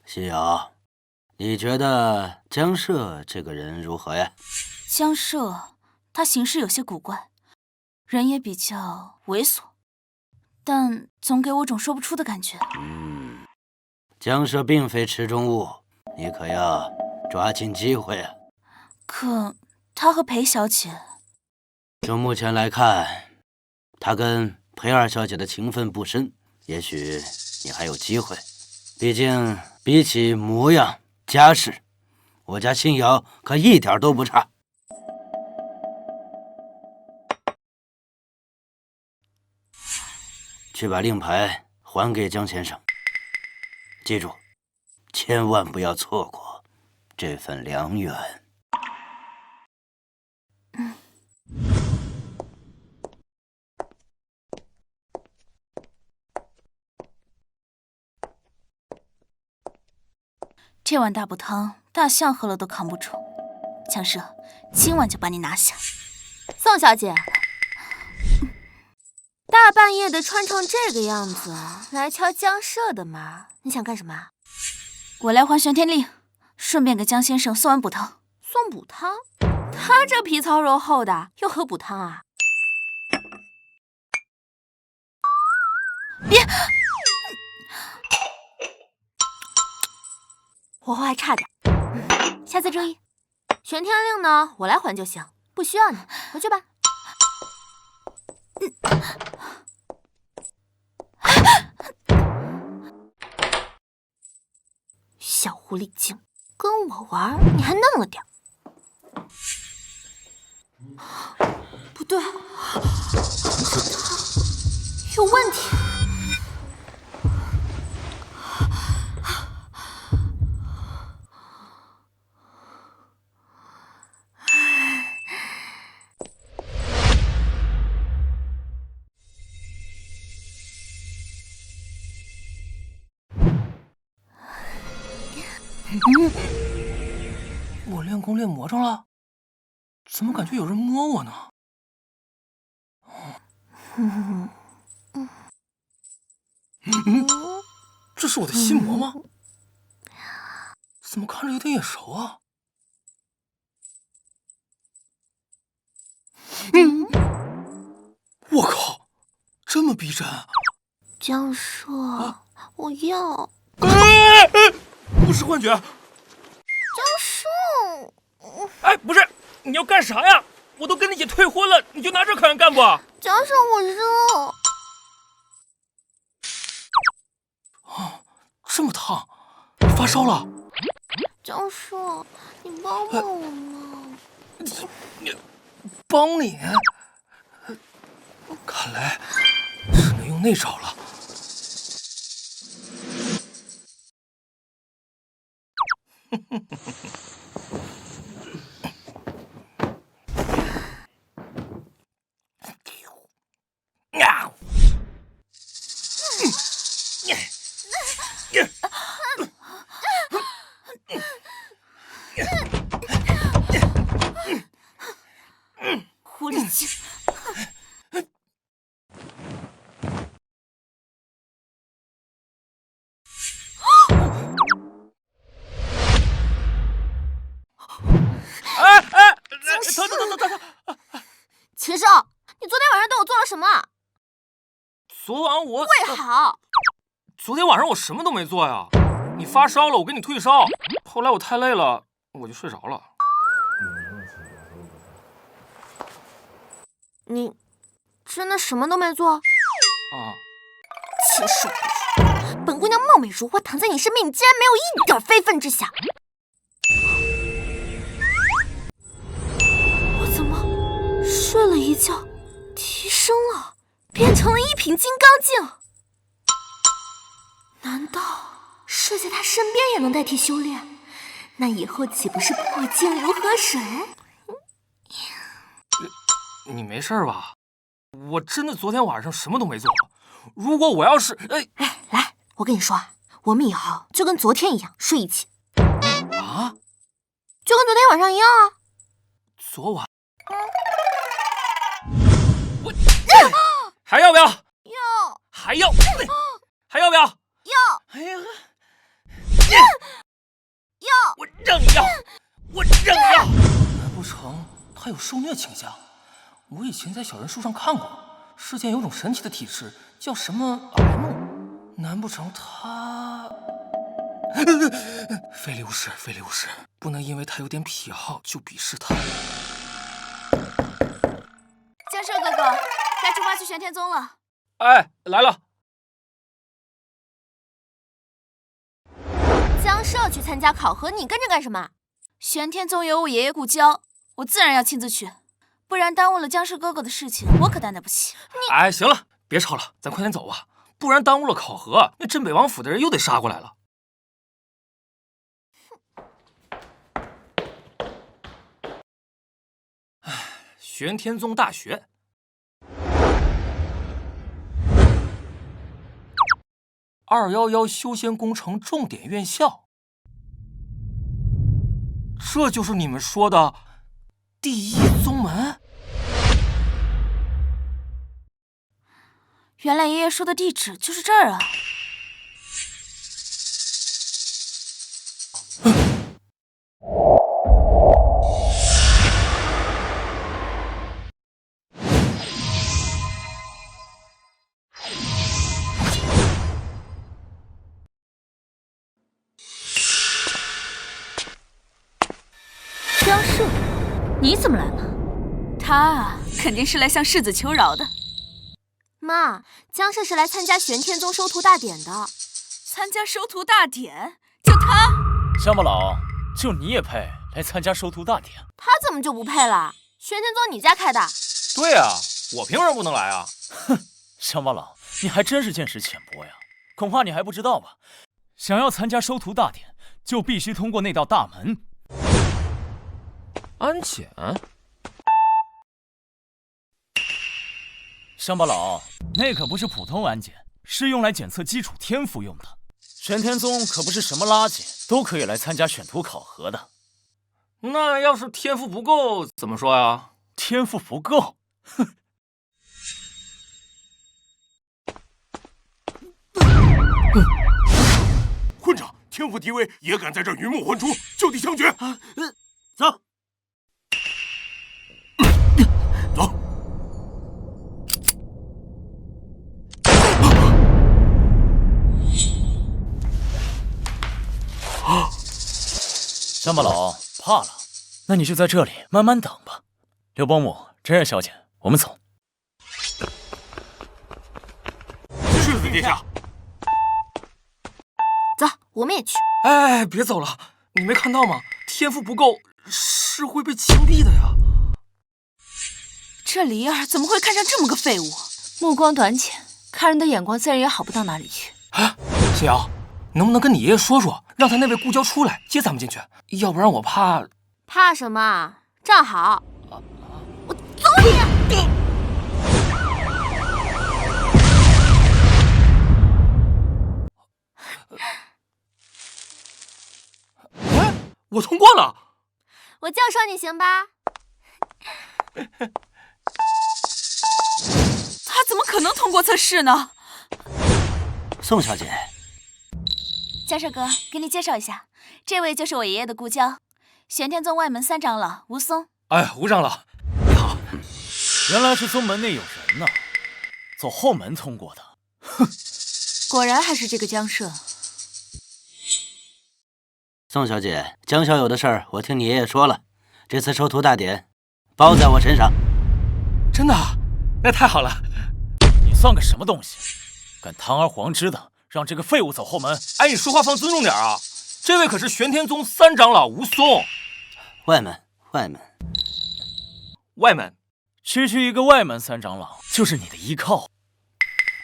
夕陽，你覺得江社這個人如何呀？江社，他行事有些古怪，人也比較猥瑣，但總給我種說不出的感覺。江社並非池中物，你可要抓緊機會啊！可他和裴小姐，就目前來看，他跟裴二小姐的情分不深，也許你還有機會。畢竟比起模樣家世，我家信堯可一點都不差。去把令牌還給江先生，記住，千萬不要錯過這份良緣。這碗大補湯，大象喝了都扛不住。江社，今晚就把你拿下。宋小姐，大半夜的穿成這個樣子來敲江社的門，你想幹什麼？我來還玄天令，順便給江先生送碗補湯。送補湯？他這皮糙肉厚的，又喝補湯啊？別！火候還差點，下次注意。玄天令呢，我來還就行，不需要你，回去吧。小狐狸精，跟我玩你還嫩了點。不對，他有問題。我練功練魔怔了，怎麼感覺有人摸我呢？這是我的心魔嗎？怎麼看着有點眼熟啊？我靠，這麼逼真！江社，我要。不是幻覺。江社，哎，不是，你要幹啥呀？我都跟你姐退婚了，你就拿這考驗幹不？江社，我熱。啊，這麼燙，你發燒了？江社，你幫幫我嘛！幫你？看來只能用那招了。狐狸精！疼！禽兽，你昨天晚上对我做了什么？昨晚我跪好！昨天晚上我什么都没做呀。你发烧了，我给你退烧。后来我太累了，我就睡着了。你真的什么都没做？啊！禽兽！本姑娘貌美如花，躺在你身边，你竟然没有一点非分之想。我怎么睡了一觉，提升了，变成了一品金刚镜？难道睡在他身边也能代替修煉？那以後豈不是破镜如河水？你没事吧？我真的昨天晚上什么都没做。如果我要是……来，我跟你说啊，我们以後就跟昨天一樣睡一起。啊？就跟昨天晚上一樣啊。昨晚？我還要不要？要。還要？還要不要？要。哎呀！要。我讓你要！我讓你要！難不成他有受虐傾向？我以前在小人書上看過，世間有種神奇的體質，叫什麼 M？ 難不成他……非禮勿視，非禮勿視，不能因為他有點癖好就鄙視他。江社哥哥，該出發去玄天宗了。哎，來了。江社去參加考核，你跟着幹什麼？玄天宗有我爺爺故交，我自然要親自去。不然耽誤了江氏哥哥的事情，我可擔待不起。哎，行了，別吵了，咱快點走吧，不然耽誤了考核，那鎮北王府的人又得殺過來了。哎，玄天宗大學，211修仙工程重點院校，這就是你們說的第一宗門？原來爺爺說的地址就是這兒啊！江社，你怎麼來了？他啊，肯定是來向世子求饒的。媽，江社是來參加玄天宗收徒大典的。參加收徒大典？就他？鄉巴佬，就你也配來參加收徒大典？他怎麼就不配了？玄天宗你家開的？對啊，我憑什麼不能來啊？哼，鄉巴佬，你還真是見識淺薄呀！恐怕你還不知道吧？想要參加收徒大典，就必須通過那道大門。安檢？鄉巴佬，那可不是普通安檢，是用來檢測基礎天賦用的。玄天宗可不是什麼垃圾都可以來參加選徒考核的。那要是天賦不夠怎麼說呀？天賦不夠？哼！混賬！天賦低微也敢在這魚目混珠，就地槍決！走。走。鄉巴佬怕了，那你就在這裡慢慢等吧。劉伯母、真人小姐，我們走。世子殿下，走，我們也去。哎，別走了，你沒看到嗎？天賦不夠，是会被枪毙的呀。这离儿怎么会看上这么个废物？目光短浅，看人的眼光自然也好不到哪里去。哎，谢瑶，能不能跟你爷爷说说，让他那位故交出来接咱们进去？要不然我怕……怕什么？站好！我揍你！哎，我通过了！我就说你行吧。他怎么可能通过测试呢？宋小姐，江少哥，给你介绍一下，这位就是我爷爷的故交，玄天宗外门三长老吴松。哎，吴长老，你好。原来是宗门内有人呢，走后门通过的。哼，果然还是这个江社。宋小姐，江小友的事儿我听你爷爷说了，这次收徒大典包在我身上。真的？那太好了。你算个什么东西？敢堂而皇之的让这个废物走后门？哎，你说话放尊重点啊！这位可是玄天宗三长老吴松。外门。区一个外门三长老就是你的依靠。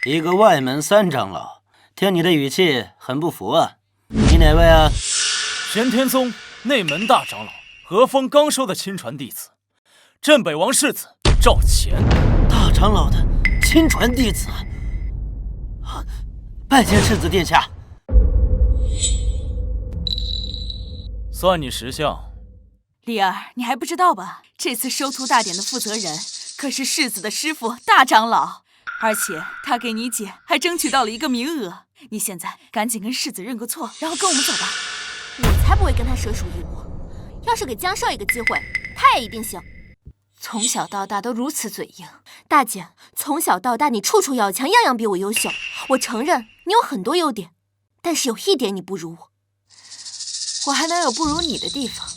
一个外门三长老，听你的语气很不服啊。你哪位啊？玄天宗内门大长老何风刚收的亲传弟子，镇北王世子赵乾。大长老的亲传弟子，拜见世子殿下。算你识相。丽儿，你还不知道吧？这次收徒大典的负责人可是世子的师父大长老，而且他给你姐还争取到了一个名额。你现在赶紧跟世子认个错，然后跟我們走吧。我才不会跟他蛇鼠一窝。要是給江少一個機會，他也一定行。從小到大都如此嘴硬，大姐，從小到大你處處要強，樣樣比我優秀。我承認你有很多優點，但是有一點你不如我。我還能有不如你的地方？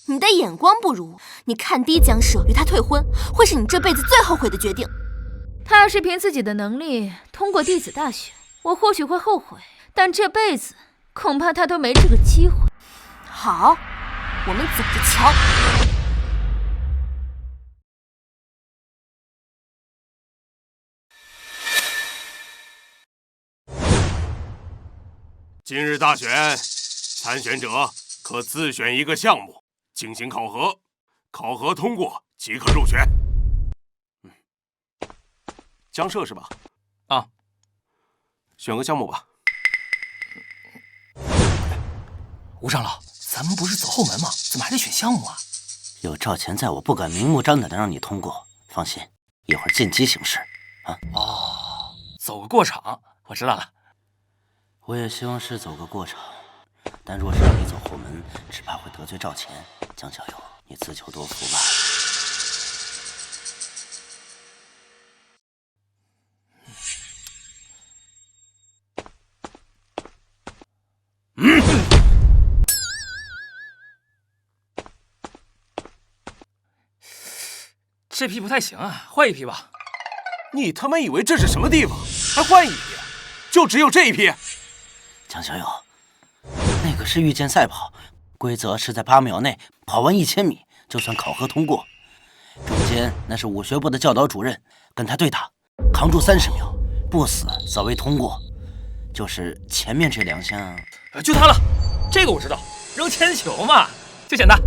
你的眼光不如我，你看低江社，與他退婚，會是你這輩子最後悔的決定。他要是憑自己的能力通過弟子大選，我或許會後悔，但這輩子恐怕他都沒這個機會。好，我們走着瞧。今日大選，參選者可自選一個項目進行考核，考核通過即可入選。江社是吧？啊，選個項目吧。吳長老，咱們不是走後門嗎？怎麼還得選項目啊？有趙乾在，我不敢明目張膽的讓你通過。放心，一會兒見機行事。啊？哦，走個過場，我知道了。我也希望是走個過場，但若是讓你走後門，只怕會得罪趙乾。江小友，你自求多福吧。這批不太行啊，換一批吧。你他媽以為這是什麼地方？還換一批？就只有這一批？江小友，那個是御劍賽跑，規則是在8秒內跑完1000米就算考核通過。中間那是武學部的教導主任，跟他對打，扛住30秒，不死則為通過。就是前面這2項，就他了，這個我知道，扔鉛球嘛，最簡單。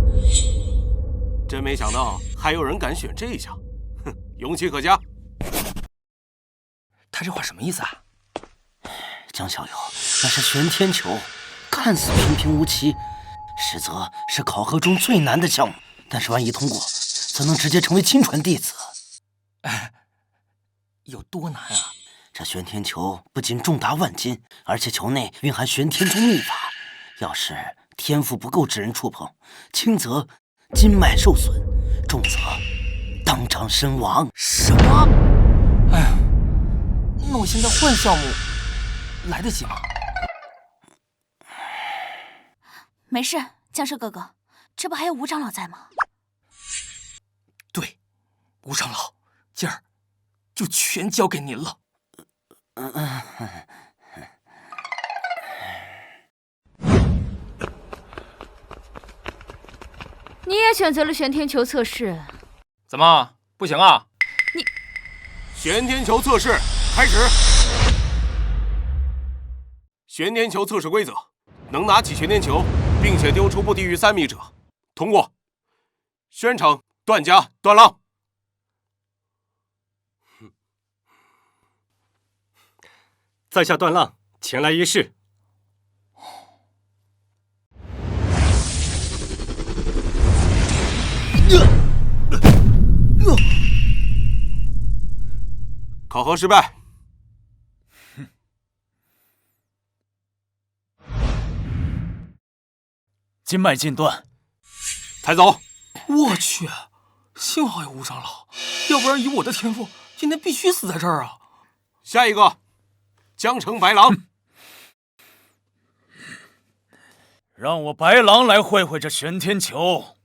真沒想到還有人敢選這一項，哼，勇氣可嘉。他這話什麼意思啊？江小友，那是玄天球，看似平平無奇，實則是考核中最難的項目。但是萬一通過，則能直接成為親傳弟子。有多難啊？這玄天球不僅重達萬斤，而且球內蘊含玄天中秘法。要是天賦不夠之人觸碰，輕則筋脈受損，重則當場身亡。什麼？哎呀，那我現在換項目來得及嗎？沒事，江社哥哥，這不還有吳長老在嗎？對，吳長老，今兒就全交給您了。你也選擇了玄天球測試，怎麼不行啊？玄天球測試開始。玄天球測試規則：能拿起玄天球，並且丟出不低於3米者，通過。宣稱段家段浪。在下段浪前來一試。考核失敗。筋脈尽斷，抬走。我去，幸好有吴长老，要不然以我的天赋，今天必須死在這兒啊！下一個，江城白狼。讓我白狼來會會這玄天球。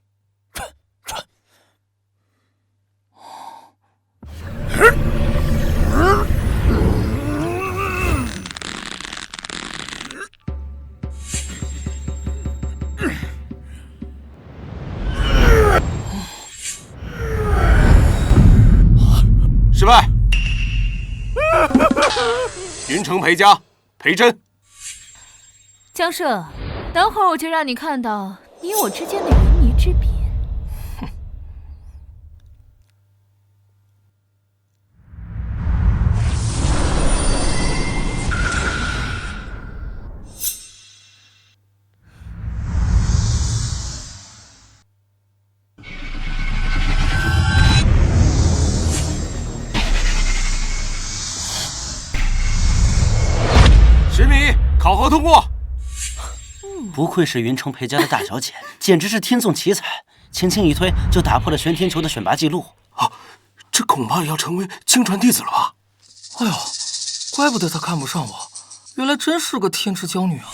失敗。云城裴家裴真。江社，等会儿我就讓你看到你我之間的雲泥之別。10米，考核通過。不愧是云城裴家的大小姐，简直是天纵奇才，轻輕一推就打破了玄天球的選拔記錄。啊，這恐怕也要成為親傳弟子了吧？哎呦，怪不得她看不上我，原來真是個天之驕女啊！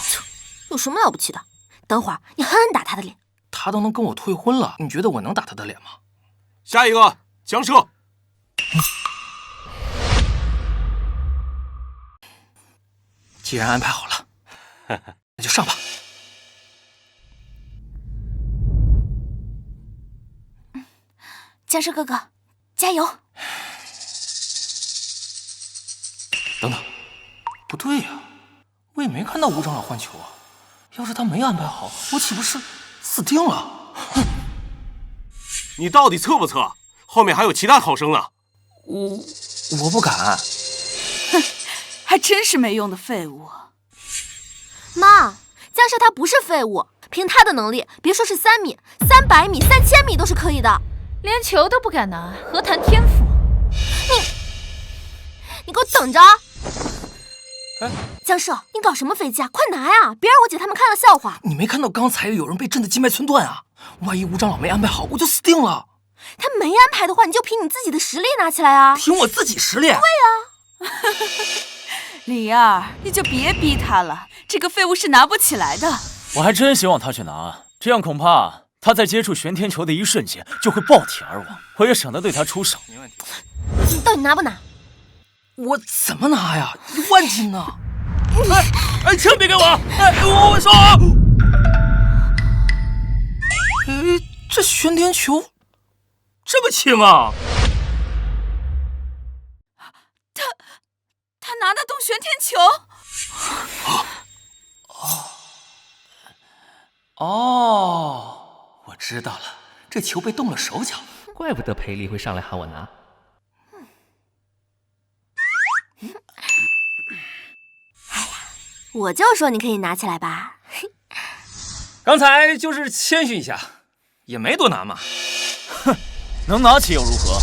有什麼了不起的？等會兒你狠狠打她的臉。她都能跟我退婚了，你覺得我能打她的臉嗎？下一個，江社。既然安排好了，那就上吧。江社哥哥，加油！等等，不對呀，我也沒看到吳長老換球啊。要是他沒安排好，我豈不是死定了？你到底測不測？後面還有其他考生呢。我不敢。哼，還真是沒用的廢物。媽，江社他不是廢物，憑他的能力，別說是3米、300米、3000米都是可以的。連球都不敢拿，何談天賦？你給我等着！哎，江社，你搞什麼飛機啊？快拿呀！別讓我姐他們看了笑話。你沒看到剛才有人被震得筋脈寸斷啊？萬一吳長老沒安排好，我就死定了。他沒安排的話，你就憑你自己的實力拿起來啊！憑我自己實力？對呀。李二，你就別逼他了，這個廢物是拿不起來的。我還真希望他去拿，這樣恐怕他在接觸玄天球的一瞬間就會爆體而亡，我也省得對他出手。沒問題。你到底拿不拿？我怎麼拿呀？1萬斤呢！哎，槍別給我！哎，我說，這玄天球這麼輕啊！他拿得動玄天球？哦，我知道了，這球被動了手腳，怪不得裴麗會上來喊我拿。哎呀，我就說你可以拿起來吧。剛才就是謙虛一下，也沒多難嘛。哼，能拿起又如何？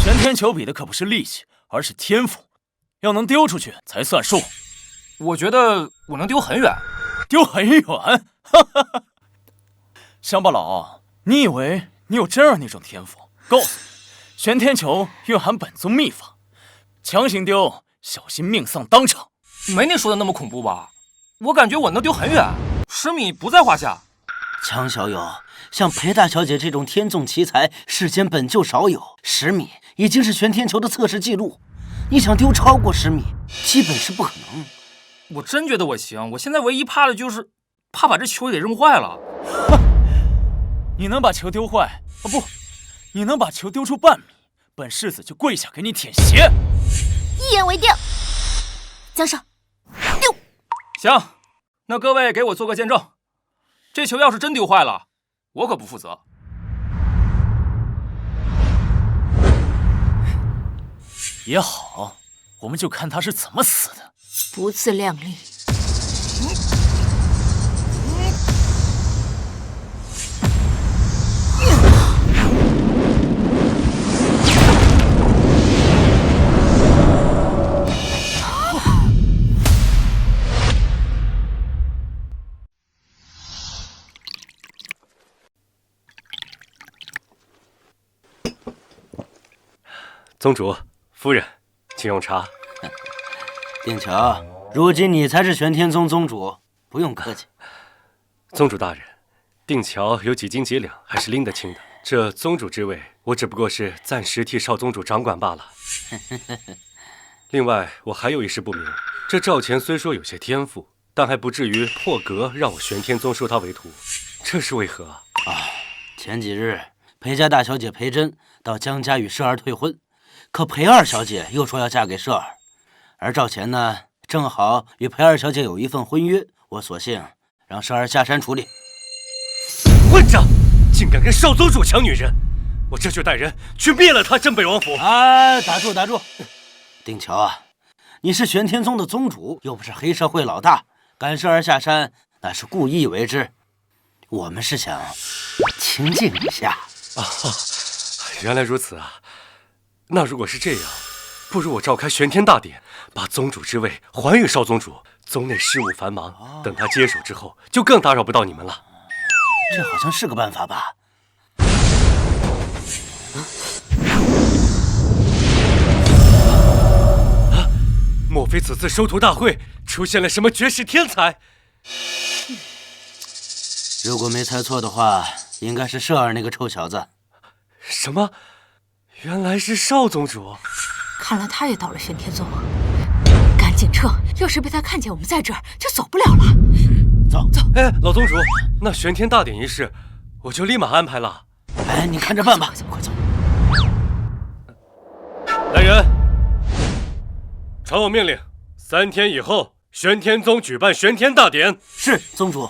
玄天球比的可不是力氣，而是天賦。要能丟出去才算數。我覺得我能丟很遠。丟很遠？哈哈哈！鄉巴佬，你以為你有這樣那種天賦？告訴你，玄天球蘊含本宗秘法，強行丟，小心命喪當場。沒你說的那麼恐怖吧？我感覺我能丟很遠，10米不在話下。江小友，像裴大小姐這種天縱奇才，世間本就少有。10米已經是玄天球的測試記錄。你想丟超過10米，基本是不可能。我真覺得我行，我現在唯一怕的就是怕把這球給扔壞了。你能把球丢壞，不，你能把球丟出半米，本世子就跪下給你舔鞋。一言為定。江少，丟。行，那各位給我做個見證，這球要是真丟壞了，我可不負責。也好，我們就看他是怎麼死的。不自量力。宗主、夫人，請用茶。定桥，如今你才是玄天宗宗主，不用客气。宗主大人，定桥有几斤几两，還是拎得清的。這宗主之位，我只不過是暫時替少宗主掌管罷了。另外，我還有一事不明，這趙錢雖說有些天賦，但還不至於破格讓我玄天宗收他為徒，這是為何啊？前幾日裴家大小姐裴珍到江家與攝兒退婚。可裴二小姐又說要嫁給攝兒，而趙錢呢，正好與裴二小姐有一份婚約，我索性讓攝兒下山處理。混賬，竟敢跟少宗主搶女人！我這就帶人去滅了他鎮北王府！打住打住！定橋啊，你是玄天宗的宗主，又不是黑社會老大，趕攝兒下山那是故意為之。我們是想清靜一下。原來如此啊！那如果是這樣，不如我召開玄天大典，把宗主之位還予少宗主。宗內事務繁忙，等他接手之後，就更打擾不到你們了。這好像是個辦法吧？莫非此次收徒大會出現了什麼絕世天才？如果沒猜錯的話，應該是攝兒那個臭小子。什麼？原來是少宗主，看來他也到了玄天宗，趕緊撤！要是被他看見我們在這兒，就走不了了。走走！哎，老宗主，那玄天大典一事，我就立馬安排了。哎，你看着辦吧。快走！来人，传我命令，3天以後，玄天宗舉辦玄天大典。是，宗主。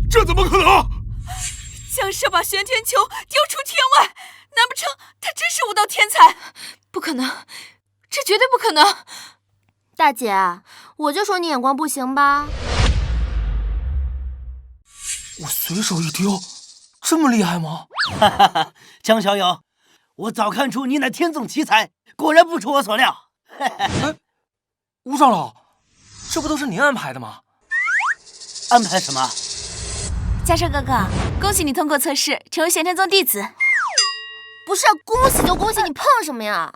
這怎麼可能？江攝把玄天球丟出天外，難不成他真是武道天才？不可能，這絕對不可能！大姐，我就說你眼光不行吧。我隨手一丟，這麼厲害嗎？哈哈哈，江小友，我早看出你乃天縱奇才，果然不出我所料。哎，吳長老，這不都是您安排的嗎？安排什麼？江攝哥哥，恭喜你通過測試，成為玄天宗弟子。不是，恭喜就恭喜，你碰什麼呀？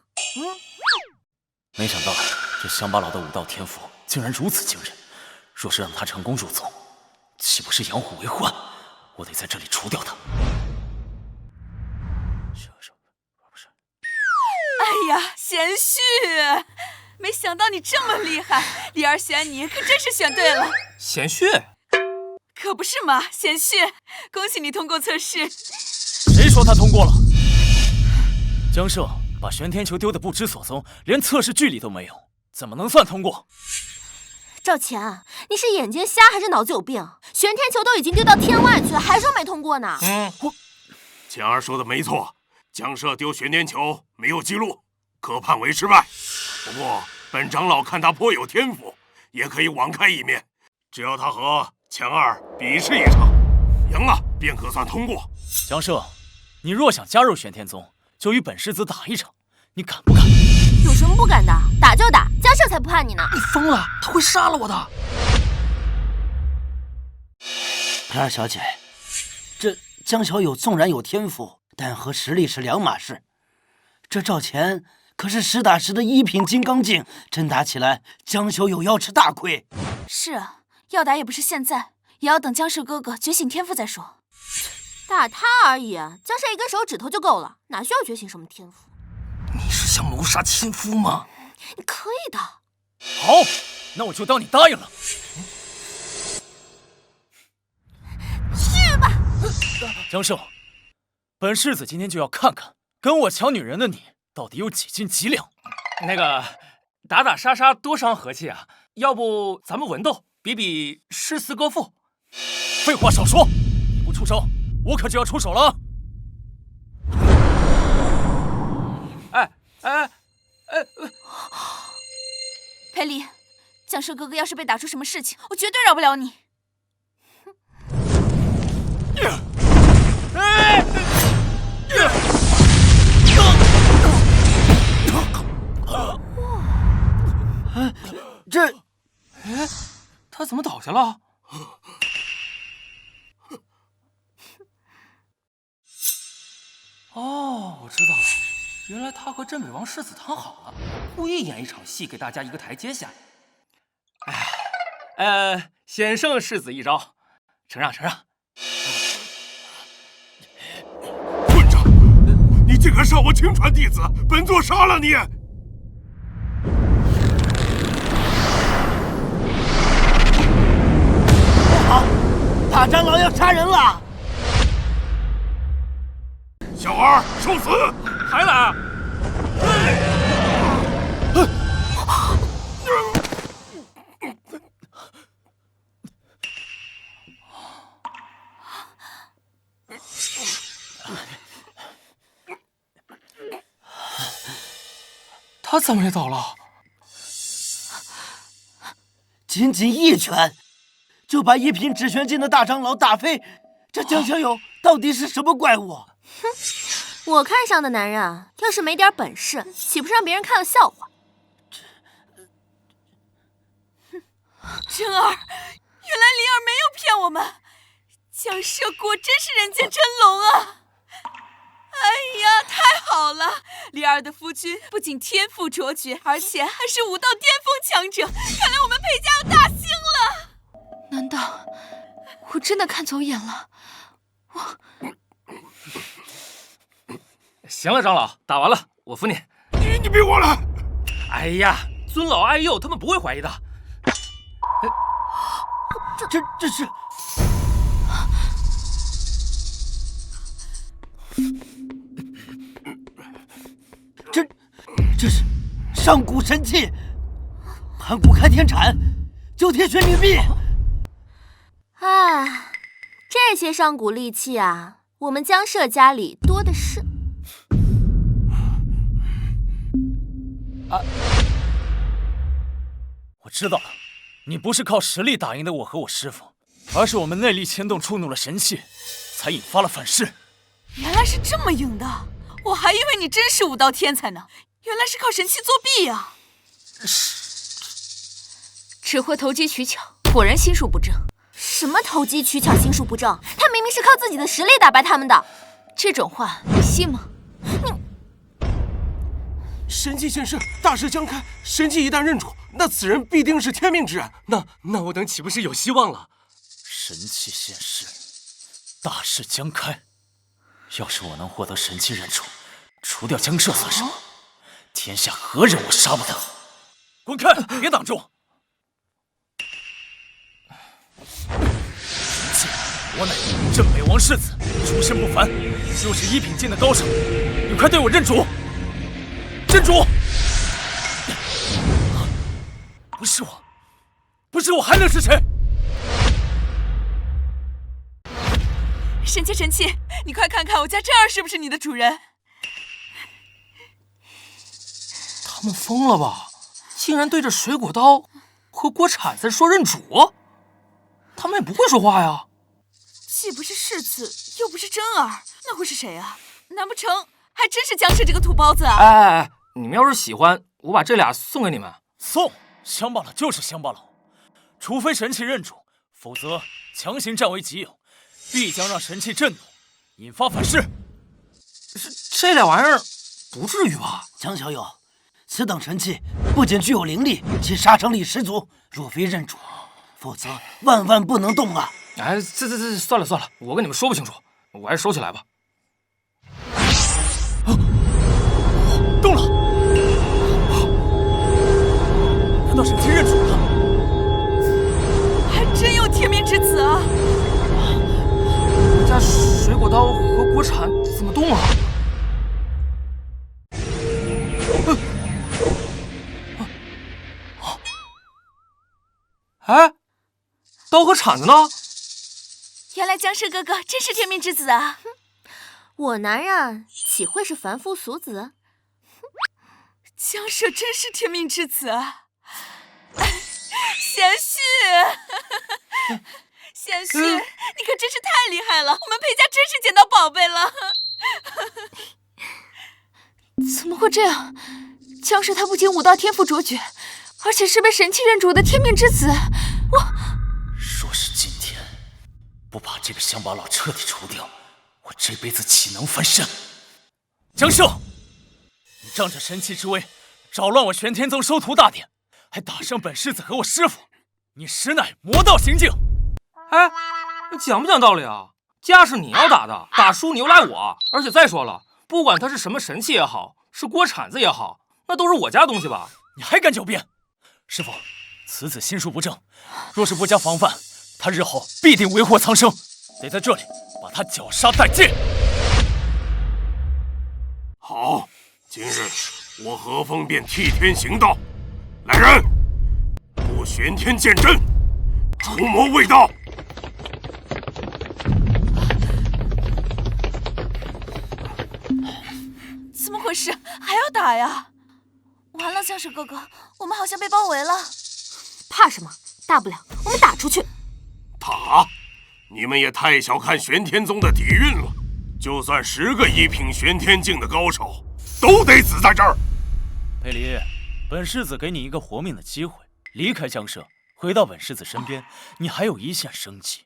沒想到這鄉巴佬的武道天賦竟然如此驚人，若是讓他成功入宗，豈不是養虎為患？我得在這裡除掉他。哎呀，賢婿，沒想到你這麼厲害，李兒選你可真是選對了。賢婿？可不是嘛，賢婿，恭喜你通過測試。誰說他通過了？江攝把玄天球丟得不知所蹤，連測試距離都沒有，怎麼能算通過？趙錢，你是眼睛瞎還是腦子有病？玄天球都已經丟到天外去了，還說沒通過呢？錢兒說的沒錯，江攝丟玄天球沒有記錄，可判為失敗。不過本長老看他頗有天賦，也可以網開一面，只要他和錢兒比試一場，贏了便可算通過。江攝，你若想加入玄天宗，就與本世子打一場，你敢不敢？有什麼不敢的？打就打，江攝才不怕你呢！你瘋了，他會殺了我的。裴二小姐，這江小友縱然有天賦，但和實力是兩碼事。這趙錢可是實打實的1品金剛境，真打起來，江小友要吃大虧。是啊，要打也不是現在，也要等江攝哥哥覺醒天賦再說。打他而已，江攝一根手指頭就夠了，哪需要覺醒什麼天賦？你是想謀殺親夫嗎？你可以的。好，那我就当你答应了。去吧，江胜，本世子今天就要看看跟我抢女人的你到底有几斤几两。那个打打杀杀多伤和气啊，要不咱们文斗，比比诗词歌赋。废话少说，你不出手，我可就要出手了。裴离，江胜哥哥要是被打出什么事情，我绝对饶不了你。他怎么倒下了？哦，我知道了，原来他和镇北王世子谈好了，故意演一场戏，给大家一个台阶下。哎呀，险胜世子一招，承让承让。混账！你竟敢杀我亲传弟子，本座杀了你！不好，大长老要杀人了！小儿受死！还来！他怎么也倒了？仅仅一拳，就把一品止玄境的大长老打飞，这江小友到底是什么怪物？哼，我看上的男人啊，要是没点本事，岂不是让別人看了笑話？真儿，原來灵兒沒有騙我們，江舍果真是人間真龍啊！哎呀，太好了！靈兒的夫君不僅天賦卓絕，而且還是武道巔峰強者，看來我們裴家要大興了。難道我真的看走眼了？行了，長老，打完了，我扶你。你別過來！哎呀，尊老愛幼，他們不會懷疑的。這是。這是上古神器，盤古開天鏟，九天玄女臂。哎，這些上古利器啊，我們江舍家裡多的是。我知道了，你不是靠實力打贏的我和我師父，而是我們內力牽動觸怒了神器，才引發了反噬。原來是這麼硬的，我還以為你真是武道天才呢。原來是靠神器作弊啊！只會投機取巧，果然心術不正。什麼投機取巧、心術不正？他明明是靠自己的實力打敗他們的。這種話你信嗎？神器現世，大勢將開。神器一旦認主，那此人必定是天命之人。那我等豈不是有希望了？神器現世，大勢將開。要是我能獲得神器認主，除掉江舍算什麼？天下何人我殺不得？滾開！別擋住！神器，我乃鎮北王世子，出身不凡，又是一品境的高手，你快對我認主！認主！不是我，不是我，還能是誰？神器，神器，你快看看我家真兒是不是你的主人？他們瘋了吧？竟然對着水果刀和鍋鏟子說認主？他們也不會說話呀。既不是世子，又不是真兒，那會是誰啊？難不成還真是江舍這個土包子啊？哎，你們要是喜歡，我把這倆送給你們。送？鄉巴佬就是鄉巴佬，除非神器認主，否則強行佔為己有，必將讓神器震怒，引發反噬。這倆玩意兒不至於吧？江小友，此等神器不僅具有靈力，且殺傷力十足。若非認主，否則萬萬不能動啊！哎，這算了算了，我跟你們說不清楚，我還是收起來吧。動了！難道神器認主了？还真有天命之子啊！我家水果刀和国产怎么动了？哎，刀和铲子呢？原来江社哥哥真是天命之子啊！我男人岂会是凡夫俗子？江社真是天命之子啊！贤婿，贤婿，你可真是太厉害了！我们裴家真是捡到宝贝了。怎么会这样？江社他不仅武道天赋卓绝，而且是被神器认主的天命之子。若是今天不把这个乡巴佬彻底除掉，我这輩子豈能翻身？江社，你仗着神器之威，扰亂我玄天宗收徒大典，還打傷本世子和我師父，你實乃魔道行徑！哎，你講不講道理啊？架是你要打的，打輸你又賴我。而且再說了，不管他是什麼神器也好，是鍋鏟子也好，那都是我家東西吧？你還敢狡辯？師父，此子心術不正，若是不加防範，他日後必定為禍蒼生，得在這裡把他絞殺殆盡。好，今日我何風便替天行道。來人，布玄天劍陣，除魔衛道。怎么回事？還要打呀？完了，江社哥哥，我們好像被包圍了。怕什麼？大不了我們打出去。打？你們也太小看玄天宗的底蘊了。就算10個一品玄天境的高手，都得死在這兒。裴離，本世子給你一個活命的機會，離開江社，回到本世子身邊，你還有一線生機。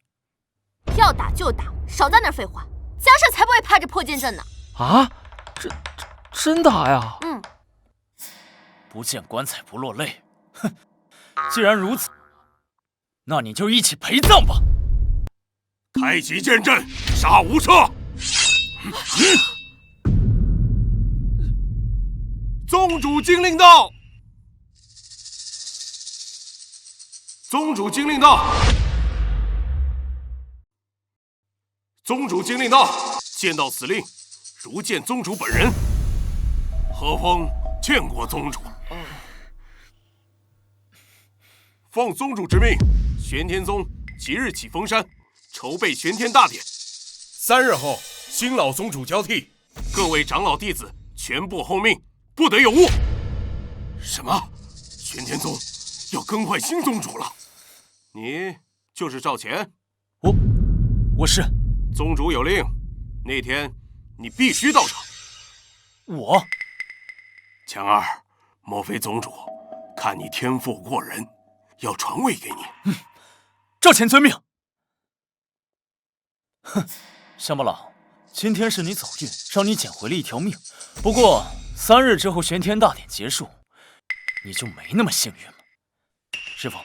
要打就打，少在那兒廢話。江社才不會怕這破劍陣呢。啊？真打呀？嗯。不見棺材不落淚。哼，既然如此，那你就一起陪葬吧。太極劍陣，殺無赦。宗主精靈到！宗主精靈到！宗主精靈到！見到此令，如見宗主本人。何風見過宗主。奉宗主之命，玄天宗即日起封山，籌備玄天大典。3日後，新老宗主交替，各位長老弟子全部候命，不得有誤。什麼？玄天宗要更換新宗主了？你就是趙乾？我是。宗主有令，那天你必須到場。我？強兒，莫非宗主看你天賦過人，要傳位給你？趙乾遵命。哼，鄉巴佬，今天是你走運，讓你撿回了一條命。不過3日之後玄天大典結束，你就沒那麼幸運了。師父，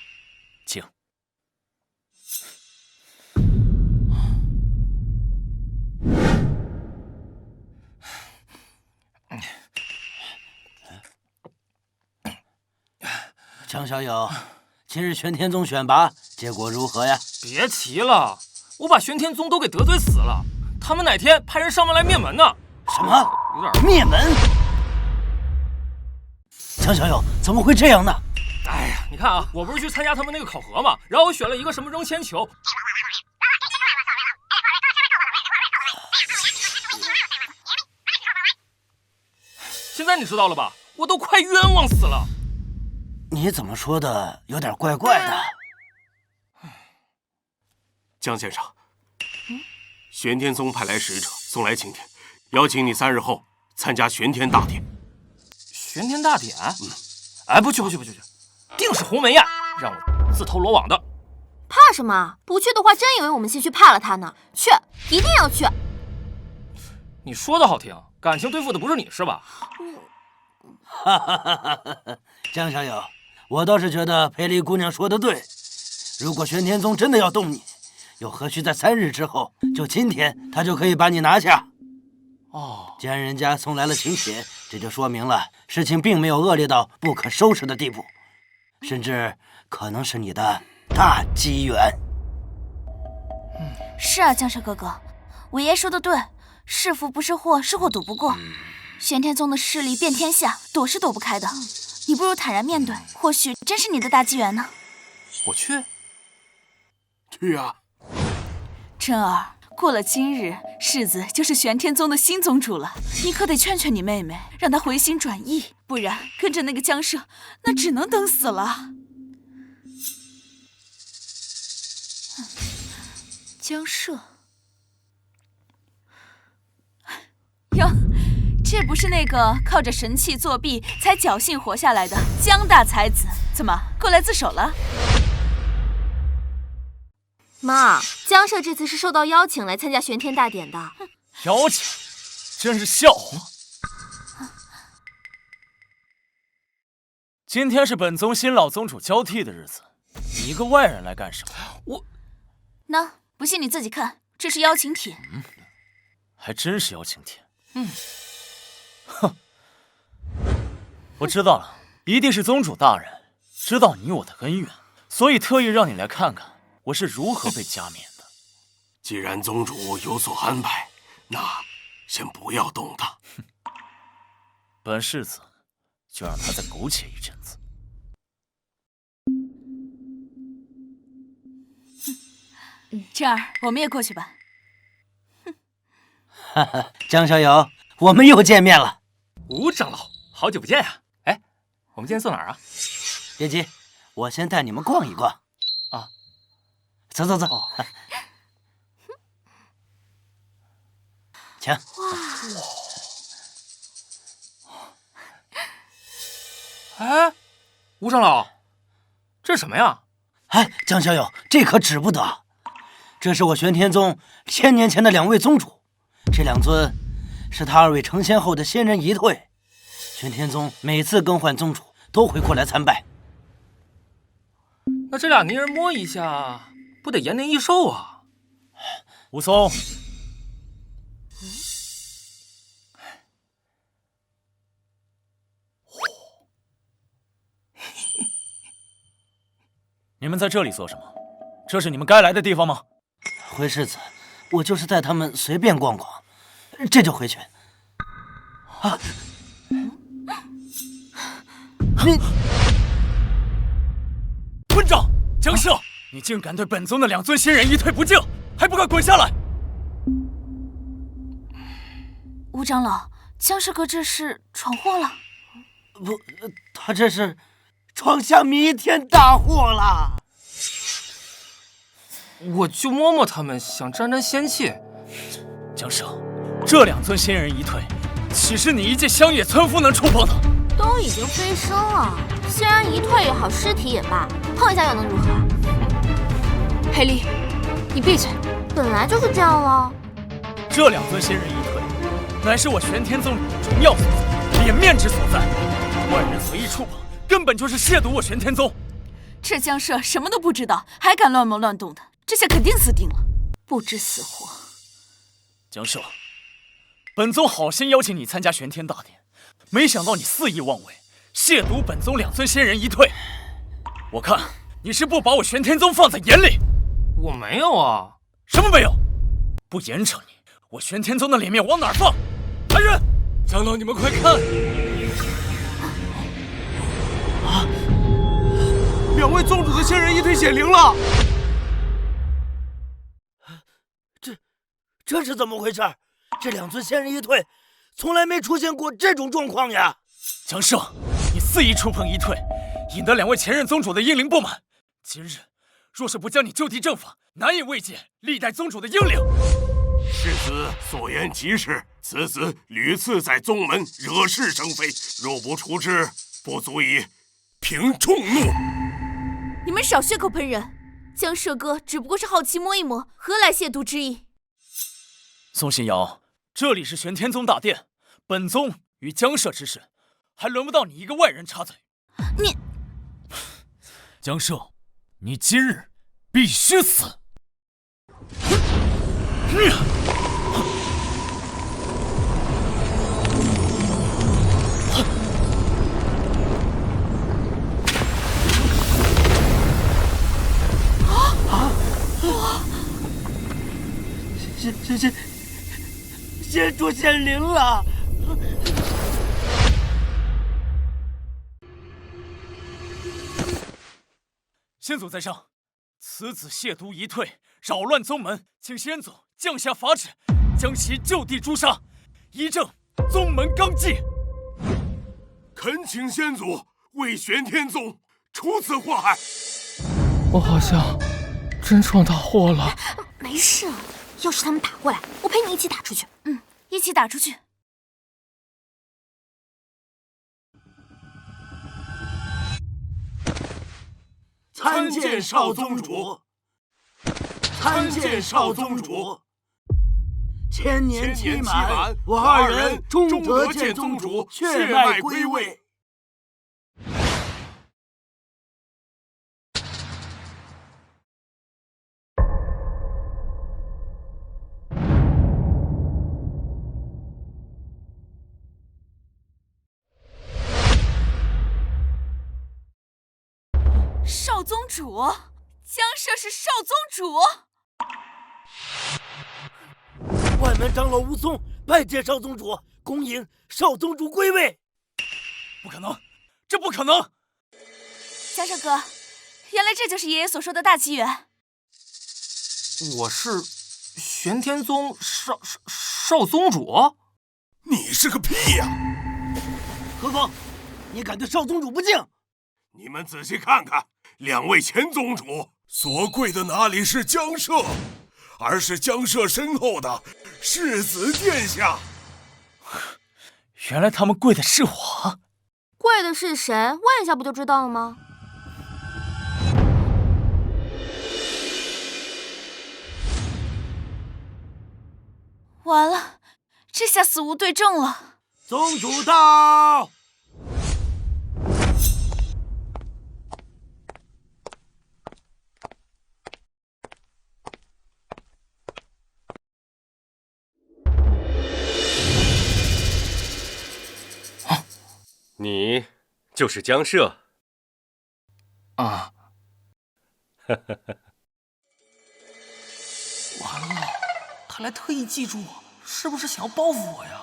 請。江小友，今日玄天宗選拔結果如何呀？別提了，我把玄天宗都給得罪死了。他們哪天派人上門來滅門呢？什麼？有點滅門？江小友，怎麼會這樣呢？哎呀，你看啊，我不是去參加他們那個考核嘛，然後我選了一個什麼扔鉛球。現在你知道了吧？我都快冤枉死了。你怎麼說的有點怪怪的？江先生，玄天宗派來使者送來請帖，邀請你3日後參加玄天大典。玄天大典？哎，不去，定是鴻門宴，讓我自投羅網的。怕什麼？不去的話，真以為我們心虛怕了他呢。去，一定要去。你說的好聽，感情對付的不是你是吧？哈哈哈哈！江小友，我倒是覺得裴離姑娘說的對。如果玄天宗真的要動你，又何須在3日之後，就今天他就可以把你拿下？哦，既然人家送來了請帖，這就說明了事情並沒有惡劣到不可收拾的地步。甚至可能是你的大机缘。是啊，江社哥哥，我爷说的对，是福不是祸，是祸躲不过。玄天宗的势力遍天下，躲是躲不开的。你不如坦然面对，或许真是你的大机缘呢。我去。去啊！真儿，过了今日，世子就是玄天宗的新宗主了。你可得劝劝你妹妹，让她回心转意，不然跟着那个江社，那只能等死了。江社，哟，这不是那个靠着神器作弊才侥幸活下来的江大才子，怎么过来自首了？妈，江社这次是受到邀请来参加玄天大典的。邀请，真是笑话。今天是本宗新老宗主交替的日子，你一个外人来干什么？那不信你自己看，这是邀请帖。还真是邀请帖。哼，我知道了，一定是宗主大人知道你我的恩怨，所以特意让你来看看我是如何被加冕的。既然宗主有所安排，那先不要动他。本世子就让他再苟且一阵子。这儿，我们也过去吧。哈哈，江小友，我们又见面了。吴长老，好久不见呀！哎，我们今天坐哪儿啊？别急，我先带你们逛一逛。啊，走走走。哦，请。哎，吴长老，这是什么呀？哎，江小友，这可指不得。这是我玄天宗1000年前的2位宗主，这2尊是他2位成仙后的仙人遗退。玄天宗每次更换宗主都会过来参拜。那这俩泥人摸一下，不得延年益寿啊？武松，你们在这里做什么？这是你们该来的地方吗？回世子，我就是带他们随便逛逛，这就回去。啊！你混账！江社，你竟敢对本宗的2尊仙人一退不敬，还不快滚下来！吴长老，江师哥这是闯祸了？不，他这是闯下弥天大祸了。我就摸摸他们，想沾沾仙气。江社，这2尊仙人一退，岂是你一介乡野村夫能觸碰的？都已经飞升了，仙人一退也好，尸體也罷，碰一下又能如何？黑莉，你闭嘴！本来就是这样了。这2尊仙人一退，乃是我玄天宗主的荣耀所在，脸面之所在。外人随意觸碰，根本就是亵渎我玄天宗。这江社什么都不知道，還敢亂謀亂動的，這下肯定死定了，不知死活。江社，本宗好心邀請你參加玄天大典，沒想到你肆意妄為，褻瀆本宗2尊仙人一退。我看你是不把我玄天宗放在眼裡。我沒有啊。什麼沒有？不嚴懲你，我玄天宗的臉面往哪兒放？來人！長老，你們快看！啊！2位宗主的仙人一退顯靈了！這是怎麼回事？這2尊仙人一退，從來沒出現過這種狀況呀！江社，你肆意觸碰一退，引得2位前任宗主的英靈不滿。今日若是不將你就地正法，難以慰藉歷代宗主的英靈。世子所言極是，此子屢次在宗門惹是生非，若不除之，不足以平眾怒。你們少血口噴人，江社哥只不過是好奇摸一摸，何來褻瀆之意？宋信堯，這裡是玄天宗大殿，本宗與江社之事，還輪不到你一個外人插嘴。你，江社，你今日必須死！先主显靈了。先祖在上，此子亵渎遗退，擾亂宗門，請先祖降下法旨，將其就地誅殺，以正宗門綱紀。懇請先祖為玄天宗除此禍害。我好像真闖大禍了。没事，要是他们打过来，我陪你一起打出去。一起打出去。参见少宗主，参见少宗主。千年期满，我二人终得见宗主血脈歸位。少宗主，江社是少宗主。外门长老武松拜见少宗主，恭迎少宗主歸位。不可能，这不可能！江社哥，原来这就是爷爷所说的大机缘。我是玄天宗少宗主？你是个屁呀！何况你敢对少宗主不敬？你们仔細看看，兩位前宗主所跪的哪裡是江社，而是江社身後的世子殿下。原來他們跪的是我。跪的是誰？問一下不就知道了嗎？完了，這下死無對證了。宗主到！你就是江社啊！哈哈哈！完了，他来特意记住我，是不是想要報復我呀？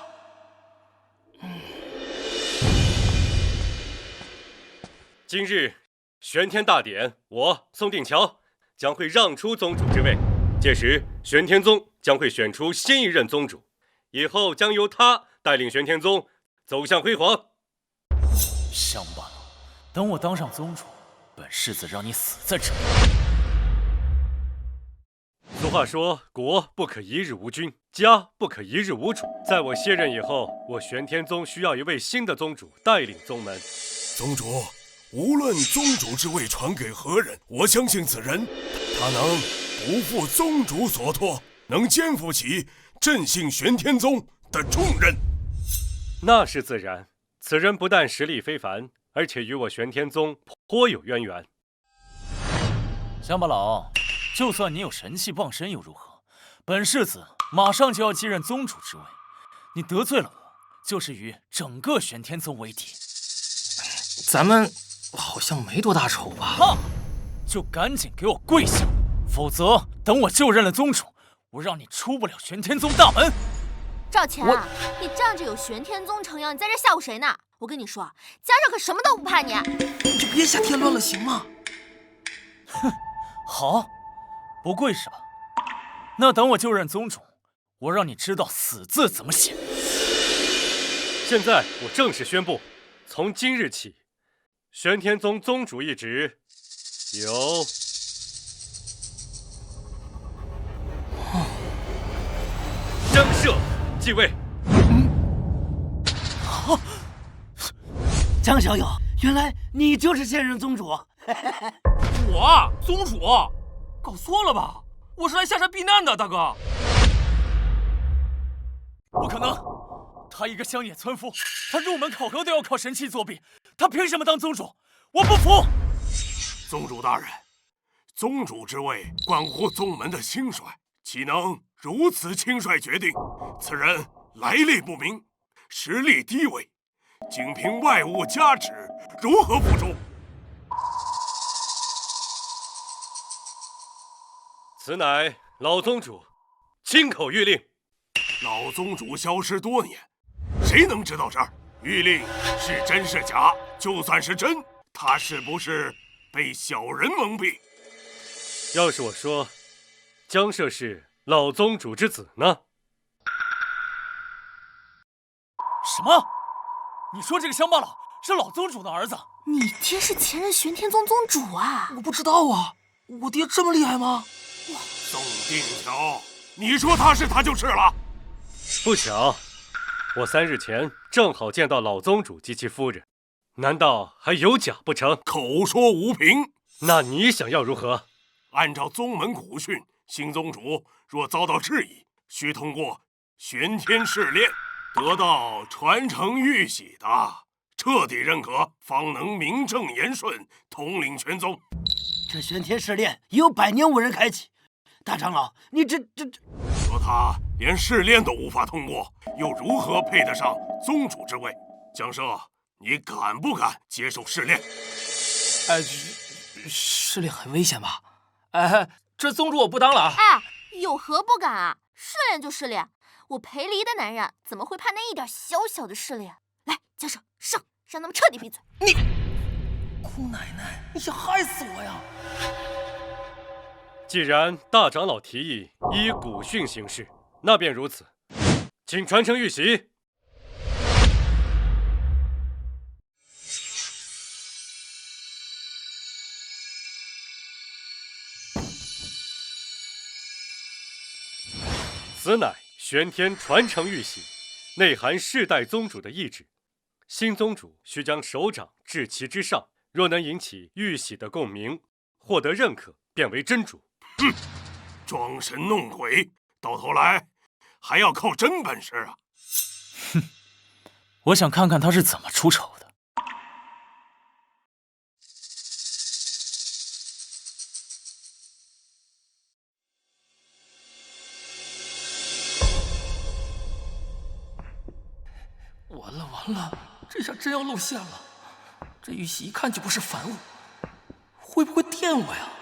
今日玄天大典，我宋定橋將會讓出宗主之位，屆時玄天宗將會選出新一任宗主，以後將由他帶領玄天宗走向輝煌。鄉巴佬，等我當上宗主，本世子讓你死在這裡。俗話說，國不可一日無君，家不可一日無主。在我卸任以後，我玄天宗需要一位新的宗主帶領宗門。宗主，無論宗主之位傳給何人，我相信此人，他能不負宗主所託，能肩負起振興玄天宗的重任。那是自然。此人不但實力非凡，而且與我玄天宗頗有淵源。鄉巴佬，就算你有神器傍身又如何？本世子馬上就要繼任宗主之位，你得罪了我，就是與整個玄天宗為敵。咱們好像沒多大仇吧？啊！就趕緊給我跪下，否則等我就任了宗主，我讓你出不了玄天宗大門。趙錢啊，你仗着有玄天宗承邀，你在這嚇唬誰呢？我跟你說，江社可什麼都不怕你。你就別瞎添亂了，行嗎？哼，好，不跪是吧？那等我就任宗主，我讓你知道死字怎麼寫。現在我正式宣布，從今日起，玄天宗宗主一職由江社繼位。江小友，原來你就是現任宗主。我宗主，搞錯了吧？我是來下山避難的，大哥。不可能，他一個鄉野村夫，他入門考核都要靠神器作弊，他憑什麼當宗主？我不服！宗主大人，宗主之位關乎宗門的興衰，豈能如此輕率決定？此人來歷不明，實力低微，僅憑外物加持，如何服眾？此乃老宗主亲口谕令。老宗主消失多年，谁能知道这儿？谕令是真是假？就算是真，他是不是被小人蒙蔽？要是我说，江涉是老宗主之子呢？什么？你说这个乡巴佬是老宗主的兒子？你爹是前任玄天宗宗主啊！我不知道啊，我爹這麼厲害嗎？宋定橋，你說他是他就是了。不巧，我3日前正好見到老宗主及其夫人，難道還有假不成？口說無憑。那你想要如何？按照宗門古訓，新宗主若遭到質疑，需通過玄天試煉，得到傳承玉璽的徹底認可，方能名正言順統領全宗。這玄天試煉也有100年無人開啟。大長老，你這……說他連試煉都無法通過，又如何配得上宗主之位？江涉，你敢不敢接受試煉？試煉很危險吧？這宗主我不當了啊！有何不敢啊？試煉就試煉，我裴離的男人怎麼會怕那一點小小的試煉？來，江涉，上，讓他們徹底閉嘴！你，姑奶奶，你想害死我呀！既然大長老提議依古訓行事，那便如此，請傳承玉璽。此乃玄天傳承玉璽，內含世代宗主的意志。新宗主需將手掌置其之上，若能引起玉璽的共鳴，獲得認可，便為真主。哼，裝神弄鬼，到頭來還要靠真本事啊！哼，我想看看他是怎麼出醜的。完了，這下真要露餡了。這玉璽一看就不是凡物，會不會電我呀？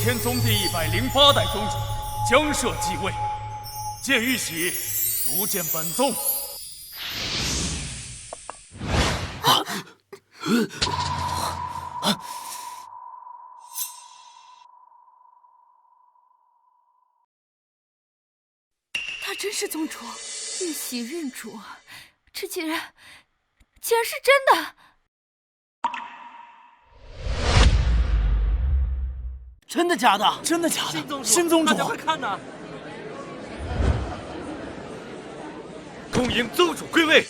天宗第108代宗主江涉繼位，借玉璽如見本宗。他真是宗主，玉璽認主，這竟然是真的。真的假的？真的假的？新宗主，大家快看吶！恭迎宗主歸位！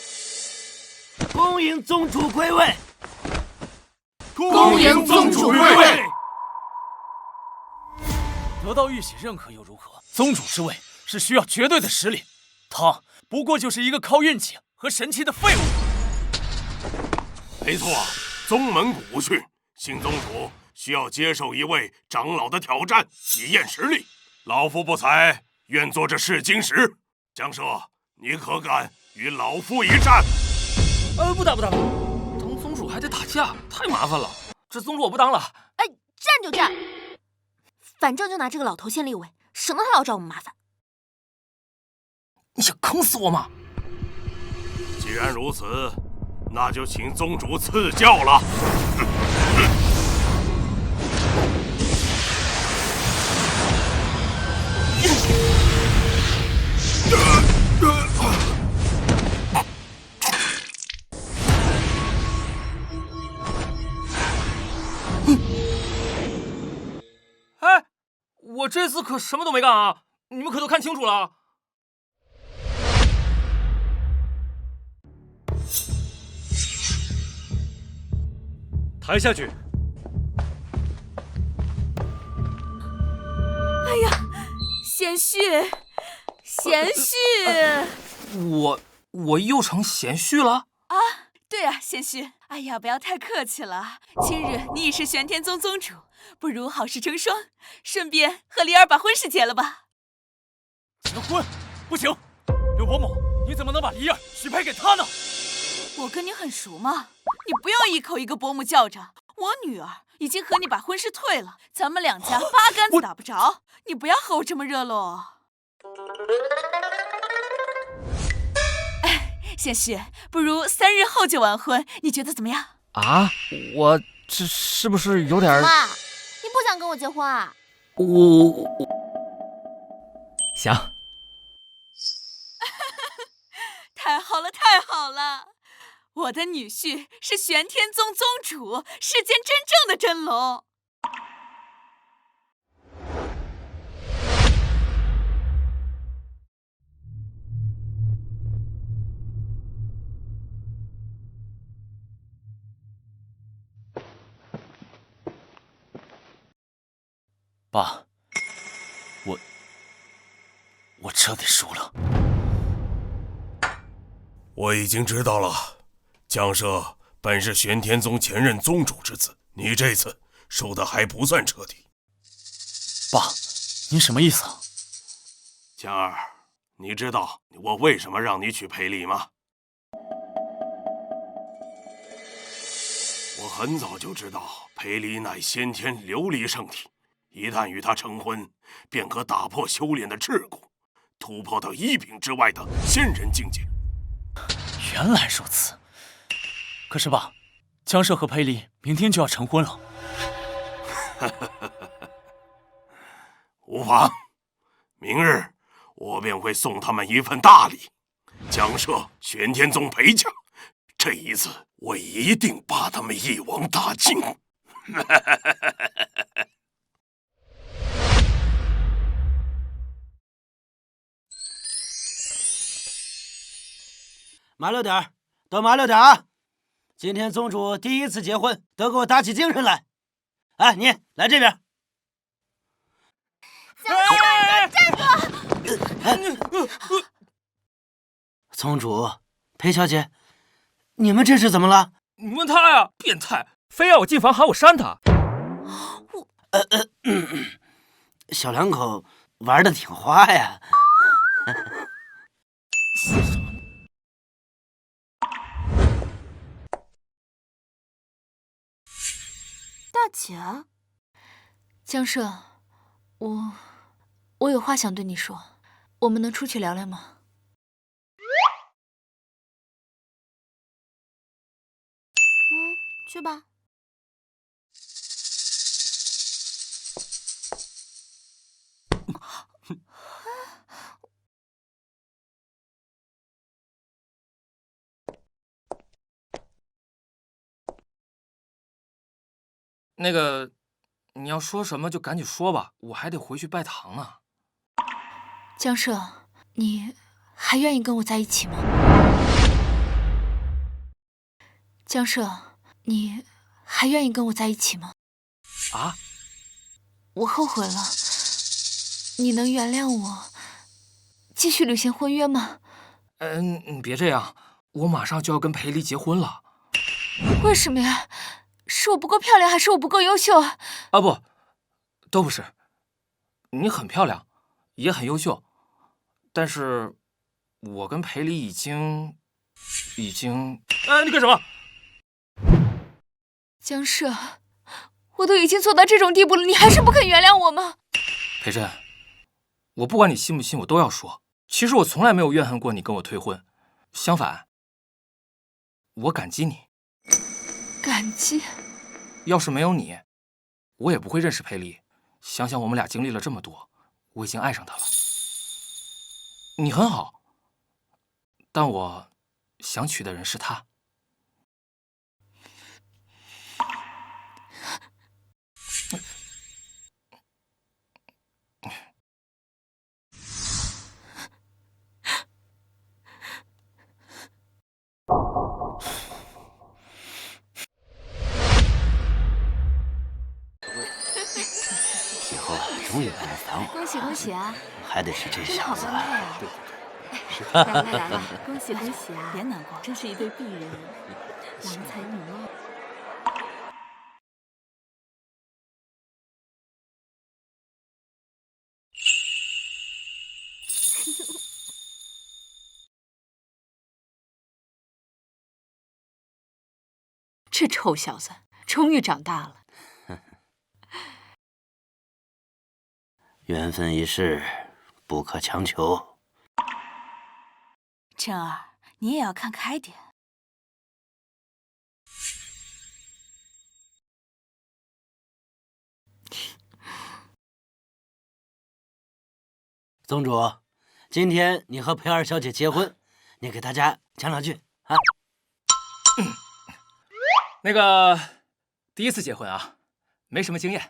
恭迎宗主歸位！恭迎宗主歸位！得到玉璽認可又如何？宗主之位是需要絕對的實力，他不過就是一個靠運氣和神器的廢物。沒錯，宗門古訓，新宗主需要接受一位長老的挑戰，以驗實力。老夫不才，願做這試金石。江涉，你可敢與老夫一戰？不打，當宗主還得打架，太麻煩了。這宗主我不當了。戰就戰，反正就拿這個老頭先立委，省得他老找我們麻煩。你想坑死我嗎？既然如此，那就請宗主賜教了。我這次可什麼都沒幹啊！你們可都看清楚了。抬下去。哎呀，賢婿，賢婿！我又成賢婿了？啊，對啊，賢婿。哎呀，不要太客气了。今日你已是玄天宗宗主，不如好事成双，顺便和离儿把婚事结了吧。结婚？不行！刘伯母，你怎么能把离儿许配给他呢？我跟你很熟吗？你不要一口一个伯母叫着。我女兒已經和你把婚事退了，咱們兩家八竿子打不着。你不要和我這麼熱絡。賢婿，不如3日後就完婚，你覺得怎麼樣？啊，我這是不是有點……媽，你不想跟我結婚啊？我想。太好了，太好了！我的女婿是玄天宗宗主，世間真正的真龍。爸，我彻底輸了。我已經知道了，江舍本是玄天宗前任宗主之子，你這次輸得還不算徹底。爸，您什麼意思啊？江兒，你知道我為什麼讓你娶裴麗嗎？我很早就知道裴麗乃先天琉璃聖體，一旦與她成婚，便可打破修煉的桎梏，突破到1品之外的仙人境界。原來如此。可是爸，江舍和裴麗明天就要成婚了。無妨，明日我便會送他們一份大禮。江舍、玄天宗裴家，這一次我一定把他們一網打盡。麻溜點兒，都麻溜點啊！今天宗主第一次結婚，都給我打起精神來。哎，你來這邊。站住！宗主，裴小姐，你們這是怎麼了？你問他呀，變態，非要我進房喊我扇他。小兩口玩得挺花呀。大姐，江舍，我有話想對你說，我們能出去聊聊嗎？去吧。那個，你要說什麼就趕緊說吧，我還得回去拜堂呢。江舍，你還願意跟我在一起嗎？江舍，你還願意跟我在一起嗎？啊？我後悔了，你能原諒我，繼續履行婚約嗎？你別這樣，我馬上就要跟裴麗結婚了。為什麼呀？是我不夠漂亮，還是我不夠優秀啊？啊不，都不是。你很漂亮，也很優秀，但是我跟裴麗已經……哎，你幹什麼？江舍，我都已經做到這種地步了，你還是不肯原諒我嗎？裴真，我不管你信不信，我都要說。其實我從來沒有怨恨過你跟我退婚，相反，我感激你。感激？要是沒有你，我也不會認識裴麗。想想我們倆經歷了這麼多，我已經愛上她了。你很好，但我想娶的人是她。以後終於不能煩我。恭喜恭喜啊！還得是這小子。真好般配啊！来了来了，恭喜恭喜啊！别难过，真是一对璧人，郎才女貌。这臭小子终于長大了。缘分一世，不可強求。振兒，你也要看開點。宗主，今天你和裴二小姐結婚，你给大家讲两句啊。那個第一次結婚啊，沒什麼經驗。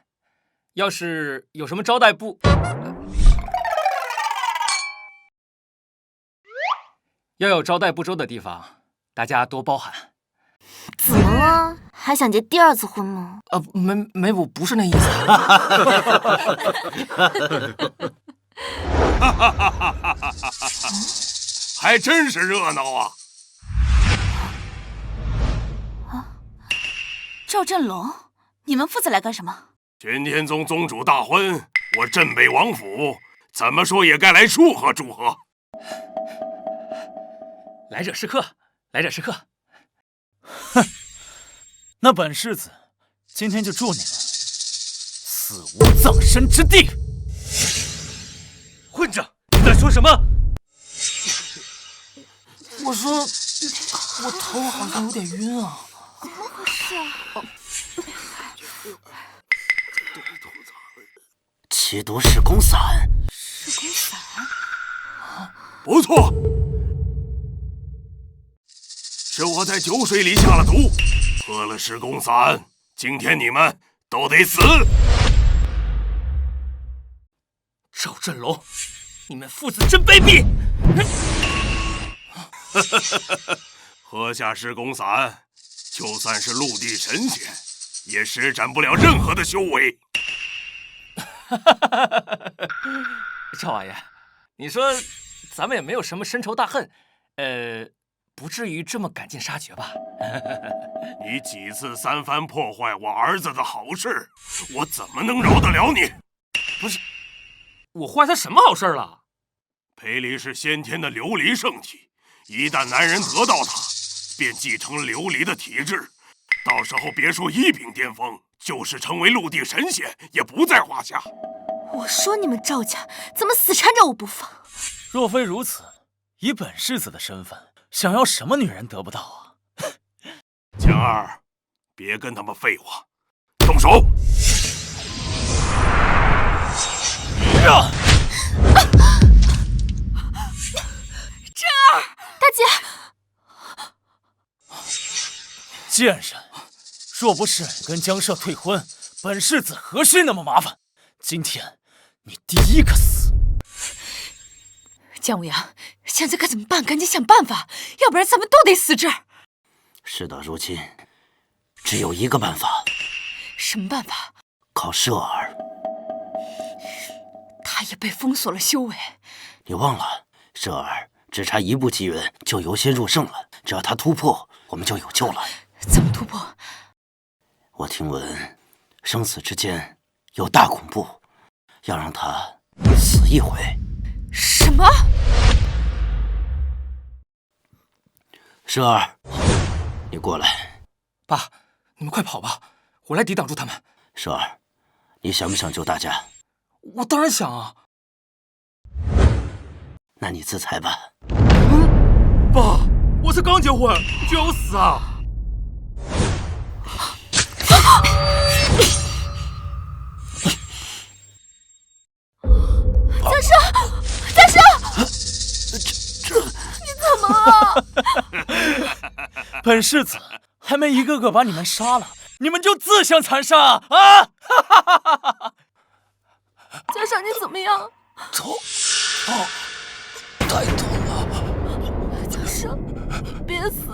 要是有什麼招待不，要有招待不周的地方，大家多包涵。怎麼了？還想結第二次婚嗎？沒，我不是那意思。還真是熱鬧啊！趙振龍，你們父子來幹什麼？玄天宗宗主大婚，我鎮北王府怎麼說也該來祝賀祝賀。來者是客，來者是客。哼，那本世子今天就祝你們死無葬身之地。混賬！你在說什麼？我說，我頭好像有點暈啊。怎麼回事啊？奇毒噬功散。噬功散？不錯，是我在酒水裡下了毒，喝了噬功散，今天你們都得死。趙振龍，你們父子真卑鄙！喝下噬功散，就算是陸地神仙，也施展不了任何的修為。趙王爺，你說咱們也沒有什麼深仇大恨，不至於這麼趕盡殺絕吧？你幾次三番破壞我兒子的好事，我怎麼能饒得了你？不是，我壞他什麼好事了？裴離是先天的琉璃聖體，一旦男人得到它，便繼承琉璃的體質，到時候別說一品巔峰，就是成為陸地神仙也不在話下。我說你們趙家怎麼死纏着我不放？若非如此，以本世子的身份，想要什麼女人得不到啊？強兒，別跟他們廢話，動手！振兒，大姐，賤人，若不是跟江舍退婚，本世子何須那麼麻煩？今天你第一個死。姜無陽，現在該怎麼辦？趕緊想辦法，要不然咱們都得死這兒。事到如今，只有一個辦法。什麼辦法？靠攝兒。他也被封鎖了修為。你忘了，攝兒只差一步機緣就由仙入聖了，只要他突破，我們就有救了。怎麼突破？我聽聞，生死之間有大恐怖，要讓他死一回。什麼？攝兒，你過來。爸，你們快跑吧，我來抵擋住他們。攝兒，你想不想救大家？我當然想啊。那你自裁吧。爸，我才剛結婚就要死啊！江舍，江舍，你怎麼了？本世子還沒一個個把你們殺了，你們就自相殘殺啊！江舍，你怎麼樣？頭太痛了。江舍，別死，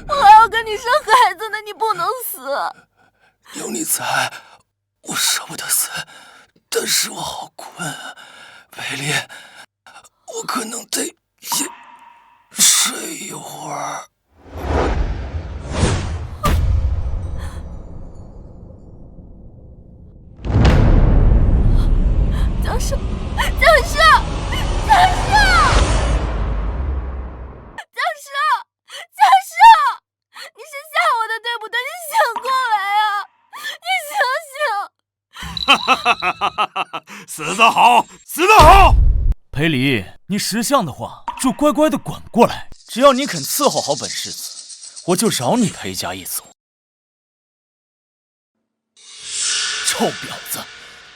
我還要跟你生孩子呢，你不能死。有你在，我捨不得死，但是我好困。裴離，我可能得先睡一会儿。教授，教授，教授，教授，教授，你是吓我的，对不对？你醒过来啊！你醒醒！哈哈哈哈哈哈！死得好，死得好！裴离，你识相的话，就乖乖的滚过来。只要你肯伺候好本世子，我就饶你裴家一族。臭婊子，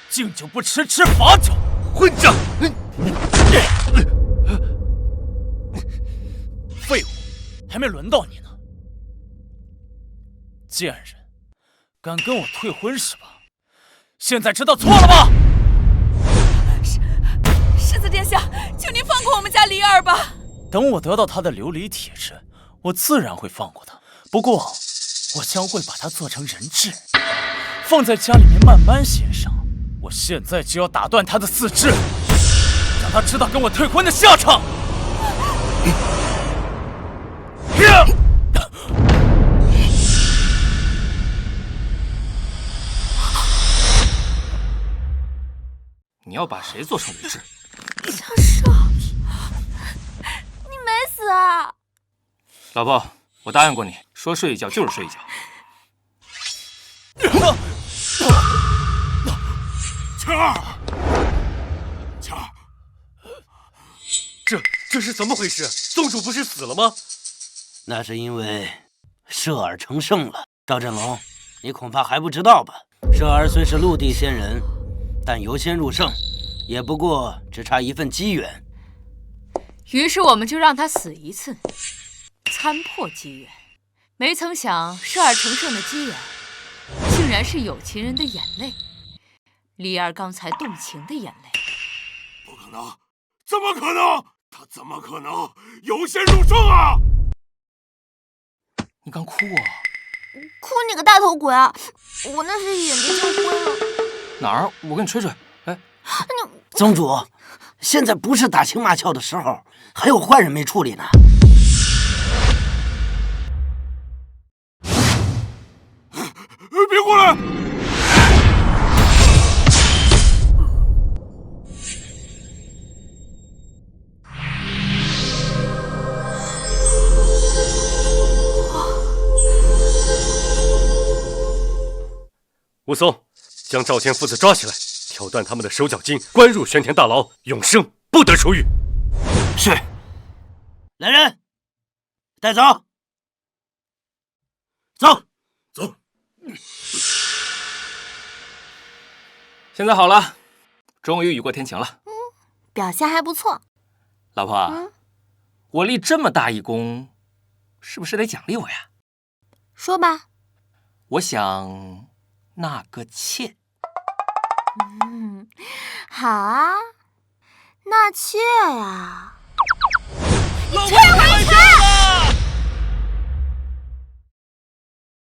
敬酒不吃吃罚酒，混账！废物，还没轮到你呢！贱人，敢跟我退婚是吧？现在知道錯了吧？世子殿下，求您放过我們家离兒吧。等我得到他的琉璃鐵質，我自然會放過他。不過，我將會把他做成人質，放在家裡面慢慢協商。我現在就要打斷他的四肢，讓他知道跟我退婚的下場。你要把谁做成人质？教授，你没死啊？老婆，我答应过你，说睡一觉就是睡一觉。倩儿，倩儿，这是怎么回事？宗主不是死了吗？那是因为摄尔成圣了。赵振龙，你恐怕还不知道吧？摄尔虽是陆地仙人，但由仙入圣，也不过只差一份机缘。于是我们就让他死一次，参破机缘。没曾想摄尔成圣的机缘，竟然是有情人的眼泪，离儿刚才动情的眼泪。不可能，怎么可能？他怎么可能由仙入圣啊？你刚哭啊？哭你个大头鬼啊！我那是眼睛就灰了。哪兒？我给你吹吹。哎，宗主，現在不是打情罵俏的時候，還有壞人沒處理呢。別過來！武松，將趙天父子抓起來，挑斷他們的手腳筋，關入玄天大牢，永生不得出獄。是。來人，帶走。走。走。現在好了，終於雨過天晴了。表現還不錯。老婆，我立這麼大一功，是不是得獎勵我呀？說吧。我想納個妾。好啊，納妾呀。老婆。